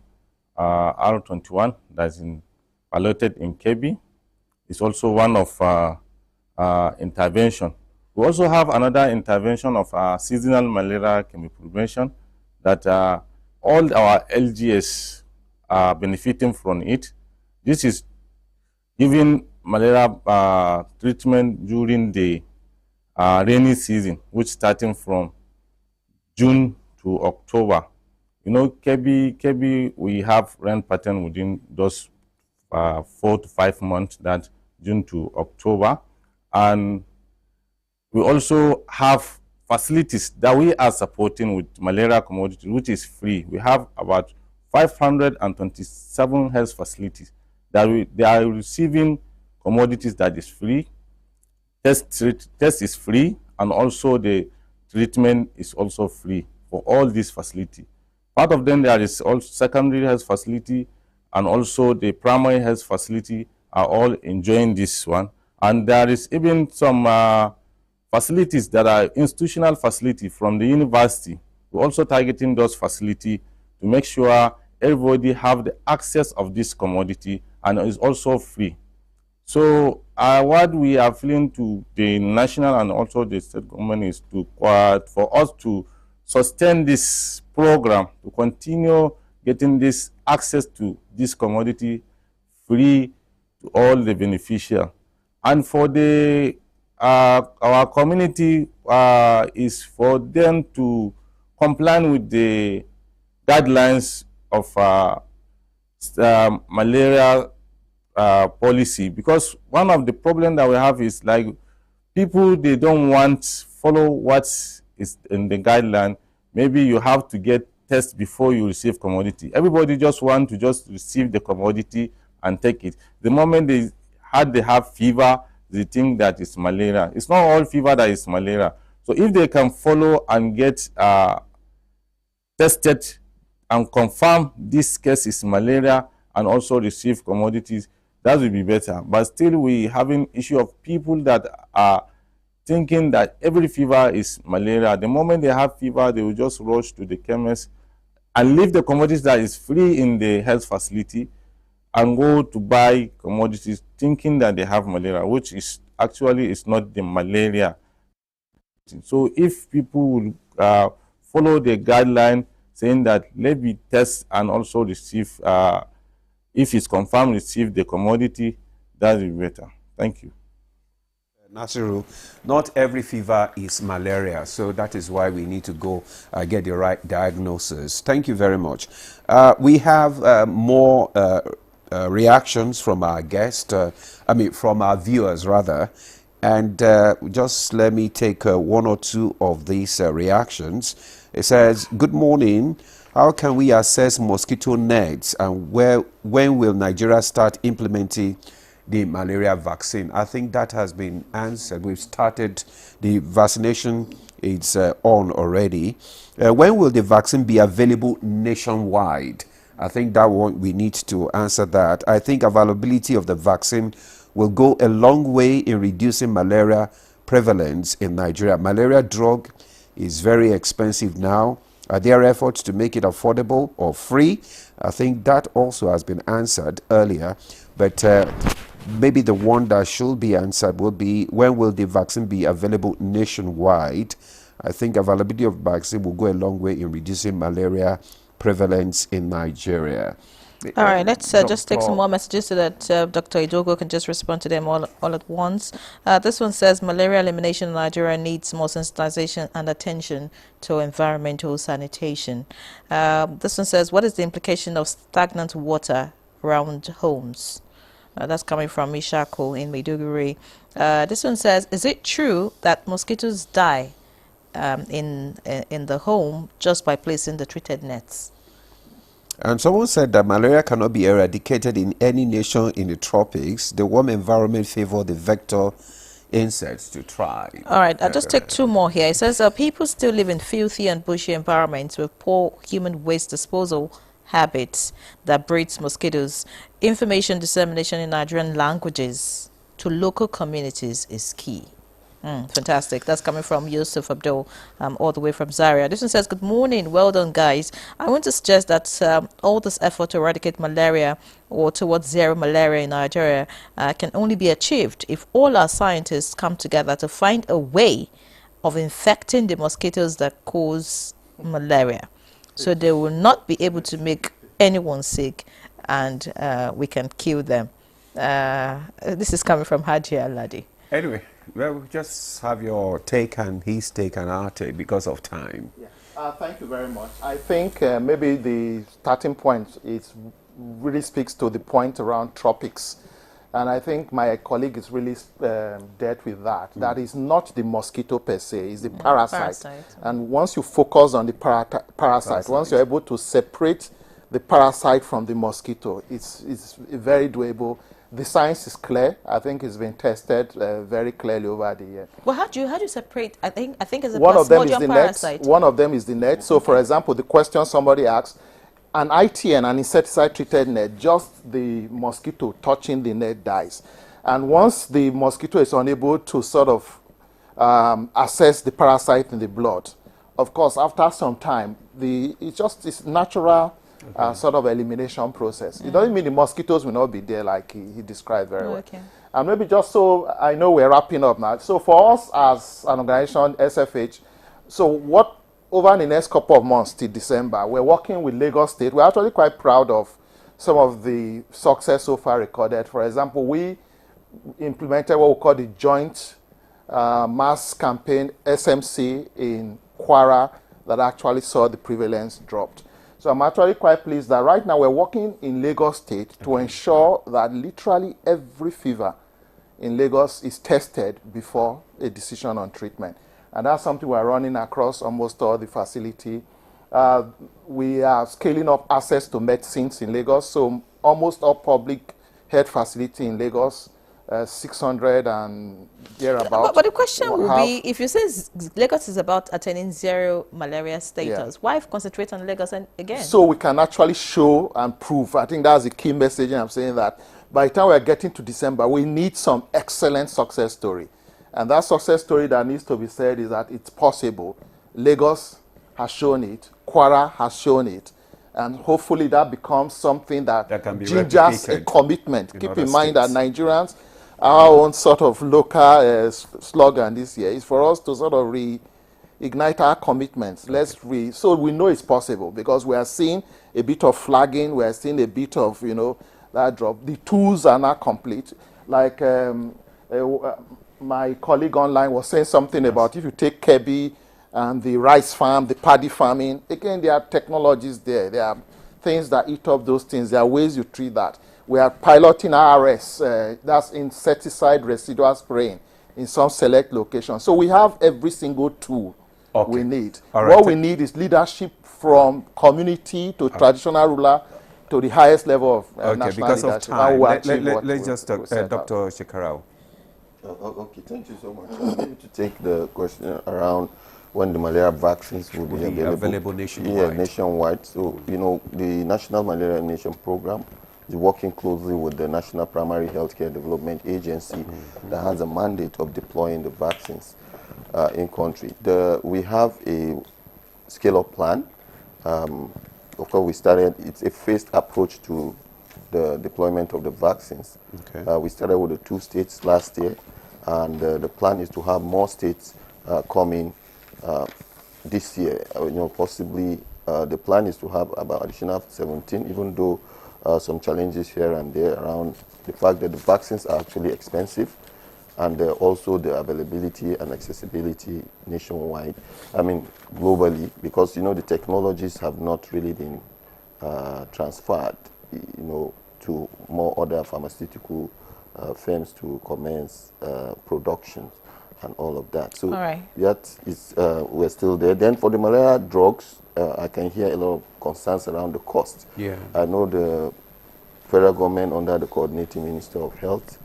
R21 that's piloted in Kebbi. It's also one of intervention. We also have another intervention of seasonal malaria chemiprevention that all our LGS are benefiting from it. This is giving malaria treatment during the rainy season, which starting from June to October. Kebbi, we have rain pattern within those 4 to 5 months, that June to October. And we also have facilities that we are supporting with malaria commodity, which is free. We have about 527 health facilities that they are receiving commodities that is free. Test is free, and also the treatment is also free for all these facilities. Part of them, there is also secondary health facility, and also the primary health facility are all enjoying this one. And there is even some facilities that are institutional facility from the university. We're also targeting those facilities to make sure everybody have the access of this commodity and is also free. So what we are feeling to the national and also the state government is to for us to sustain this program, to continue getting this access to this commodity free to all the beneficiaries. And for the our community is for them to comply with the guidelines of malaria policy, because one of the problems that we have is like people, they don't want follow what is in the guideline. Maybe you have to get test before you receive commodity. Everybody just want to just receive the commodity and take it. The moment they have fever, they think that it's malaria. It's not all fever that is malaria. So if they can follow and get tested and confirm this case is malaria and also receive commodities, that will be better. But still, we having issue of people that are thinking that every fever is malaria. The moment they have fever, they will just rush to the chemist and leave the commodities that is free in the health facility and go to buy commodities thinking that they have malaria, which is actually is not the malaria. So if people will follow the guideline saying that let me test and also receive, if it's confirmed, receive the commodity, that will be better. Thank you. Nasiru, not every fever is malaria, so that is why we need to go get the right diagnosis. Thank you very much. We have more reactions from our guests, from our viewers rather, and just let me take one or two of these reactions. It says, good morning. How can we assess mosquito nets, and when will Nigeria start implementing the malaria vaccine? I think that has been answered. We've started the vaccination. It's on already. When will the vaccine be available nationwide? I think that one, we need to answer that. I think availability of the vaccine will go a long way in reducing malaria prevalence in Nigeria. Malaria drug is very expensive now. Are there efforts to make it affordable or free? I think that also has been answered earlier, but maybe the one that should be answered will be, when will the vaccine be available nationwide? I think availability of vaccine will go a long way in reducing malaria prevalence in Nigeria. All right, let's just take some more messages so that Dr. Idogo can just respond to them all at once. This one says, malaria elimination in Nigeria needs more sensitization and attention to environmental sanitation. This one says, what is the implication of stagnant water around homes? That's coming from Ishako in Maiduguri. This one says, is it true that mosquitoes die in the home just by placing the treated nets? And someone said that malaria cannot be eradicated in any nation in the tropics. The warm environment favors the vector insects to thrive. All right, I'll just take two more here. It says, people still live in filthy and bushy environments with poor human waste disposal habits that breeds mosquitoes. Information dissemination in Nigerian languages to local communities is key. Fantastic. That's coming from Yusuf Abdul, all the way from Zaria. This one says, good morning. Well done, guys. I want to suggest that all this effort to eradicate malaria or towards zero malaria in Nigeria can only be achieved if all our scientists come together to find a way of infecting the mosquitoes that cause malaria, so they will not be able to make anyone sick, and we can kill them. This is coming from Haji Aladi. Anyway, well, we'll just have your take and his take and our take because of time. Yeah. Thank you very much. I think maybe the starting point really speaks to the point around tropics. And I think my colleague is really dealt with that. That is not the mosquito per se, it's the parasite. And once you focus on the parasite, once you're able to separate the parasite from the mosquito, it's very doable. The science is clear. I think it's been tested very clearly over the year. Well, how do you separate? I think it's a one of them is the parasite. net. One of them is the net. So, for example, the question somebody asked, an ITN, an insecticide-treated net, just the mosquito touching the net dies. And once the mosquito is unable to sort of assess the parasite in the blood. Of course, after some time, it's natural sort of elimination process. It doesn't mean the mosquitoes will not be there like he described very well. Okay. And maybe just so I know we're wrapping up now. So for us as an organization, SFH, so what over the next couple of months till December, we're working with Lagos State. We're actually quite proud of some of the success so far recorded. For example, we implemented what we call the Joint Mass Campaign SMC in Kwara that actually saw the prevalence dropped. So I'm actually quite pleased that right now we're working in Lagos State to ensure that literally every fever in Lagos is tested before a decision on treatment. And that's something we're running across almost all the facility. We are scaling up access to medicines in Lagos. So almost all public health facility in Lagos, 600 and thereabouts. But the question will be, if you say Lagos is about attaining zero malaria status, why concentrate on Lagos again? So we can actually show and prove. I think that's the key message. I'm saying that by the time we're getting to December, we need some excellent success story. And that success story that needs to be said is that it's possible. Lagos has shown it. Kwara has shown it. And hopefully that becomes something that gingers a commitment. Keep in mind that Nigerians, our own sort of local slogan this year is for us to sort of reignite our commitments. So we know it's possible because we are seeing a bit of flagging. We are seeing a bit of, that drop. The tools are not complete. Like my colleague online was saying something about if you take Kebbi and the rice farm, the paddy farming, again, there are technologies there. There are things that eat up those things. There are ways you treat that. We are piloting RS, that's insecticide residual spraying in some select locations. So we have every single tool we need. What we need is leadership from community to traditional ruler to the highest level of national because leadership. of time, let's just talk, Dr. Shekarau. Okay, thank you so much. I'm going to take the question around when the malaria vaccines will be available nationwide. Yeah, nationwide. So, the National Malaria Nation Program is working closely with the National Primary Healthcare Development Agency that has a mandate of deploying the vaccines in country. We have a scale-up plan. Of course, it's a phased approach to the deployment of the vaccines. Okay. We started with the 2 states last year, and the plan is to have more states coming this year. Possibly the plan is to have about additional 17, even though some challenges here and there around the fact that the vaccines are actually expensive, and also the availability and accessibility nationwide. I mean, globally, because the technologies have not really been transferred, to more other pharmaceutical firms to commence production and all of that. So that is we're still there. Then for the malaria drugs, I can hear a lot of concerns around the cost. Yeah, I know the federal government under the coordinating Minister of Health,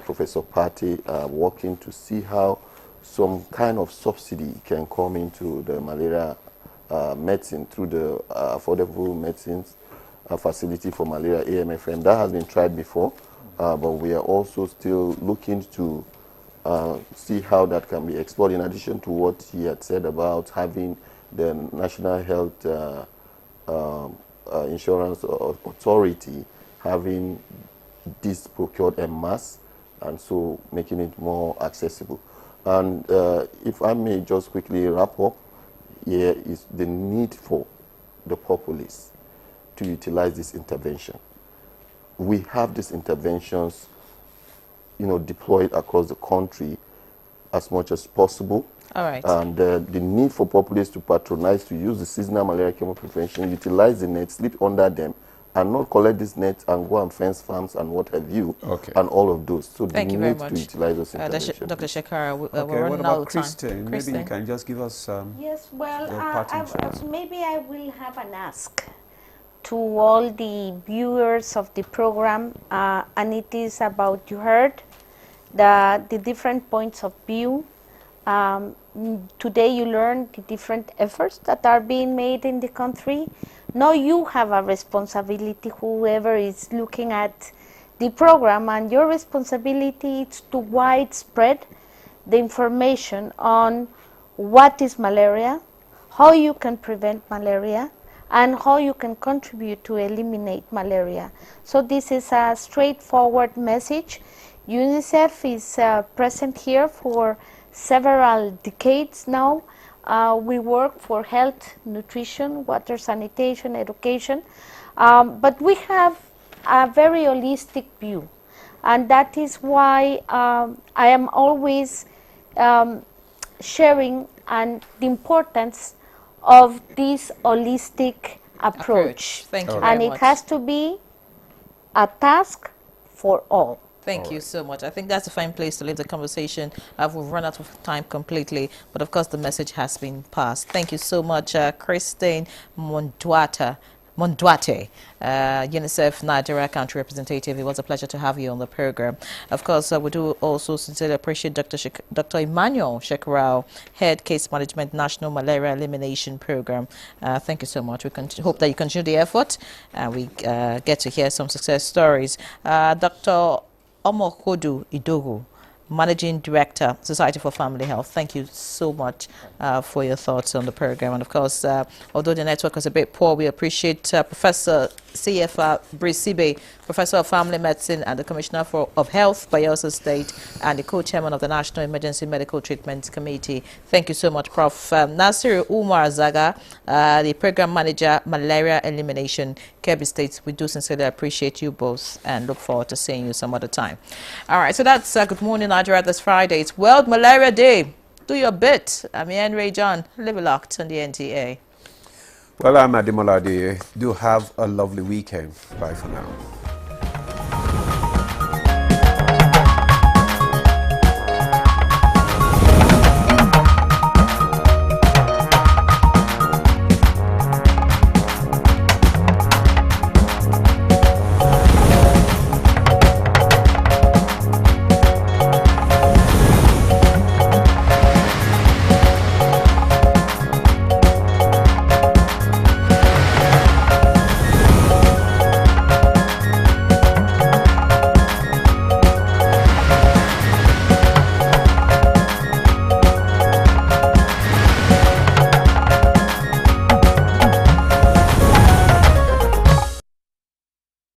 Professor Patti, are working to see how some kind of subsidy can come into the malaria medicine through the affordable medicines facility for malaria, AMFM. That has been tried before, but we are also still looking to see how that can be explored, in addition to what he had said about having the National Health Insurance Authority having this procured en masse, and so making it more accessible. And if I may just quickly wrap up, here is the need for the populace to utilize this intervention. We have these interventions, deployed across the country as much as possible. All right. And the need for populace to patronize, to use the seasonal malaria chemo prevention, utilize the nets, sleep under them, and not collect these nets and go and fence farms and what have you, and all of those. So Thank you need very much. to utilize those interventions. Dr. Shekarau, we're what running about out of time. Kristen? Maybe you can just give us Yes, well, your parting shots. maybe I will have an ask to all the viewers of the program, and it is about, you heard the different points of view. Today you learned the different efforts that are being made in the country. Now you have a responsibility, whoever is looking at the program, and your responsibility is to widespread the information on what is malaria, how you can prevent malaria, and how you can contribute to eliminate malaria. So this is a straightforward message. UNICEF is present here for several decades now. We work for health, nutrition, water, sanitation, education, but we have a very holistic view, and that is why I am always sharing the importance of this holistic approach. Thank you and very it much. has to be a task for all. Thank you so much. I think that's a fine place to leave the conversation. We've run out of time completely, but of course the message has been passed. Thank you so much, Christine Mondwate, UNICEF Nigeria Country Representative. It was a pleasure to have you on the program. Of course, we do also sincerely appreciate Dr. Emmanuel Shekarau, Head Case Management National Malaria Elimination Program. Thank you so much. We hope that you continue the effort and we get to hear some success stories. Dr. Omokodu Idogu, Managing Director, Society for Family Health. Thank you so much for your thoughts on the program. And of course, although the network is a bit poor, we appreciate Professor C.F. Brisibe, Professor of Family Medicine and the Commissioner of Health, Bayelsa State, and the co-chairman of the National Emergency Medical Treatment Committee. Thank you so much, Prof. Nasiru Umar Zaga, the Program Manager, Malaria Elimination, Kebbi State. We do sincerely appreciate you both and look forward to seeing you some other time. All right, so that's Good Morning Nigeria this Friday. It's World Malaria Day. Do your bit. I'm Henry John. Live locked on the NTA. Well, I'm Ademola Adeye. Do have a lovely weekend. Bye for now.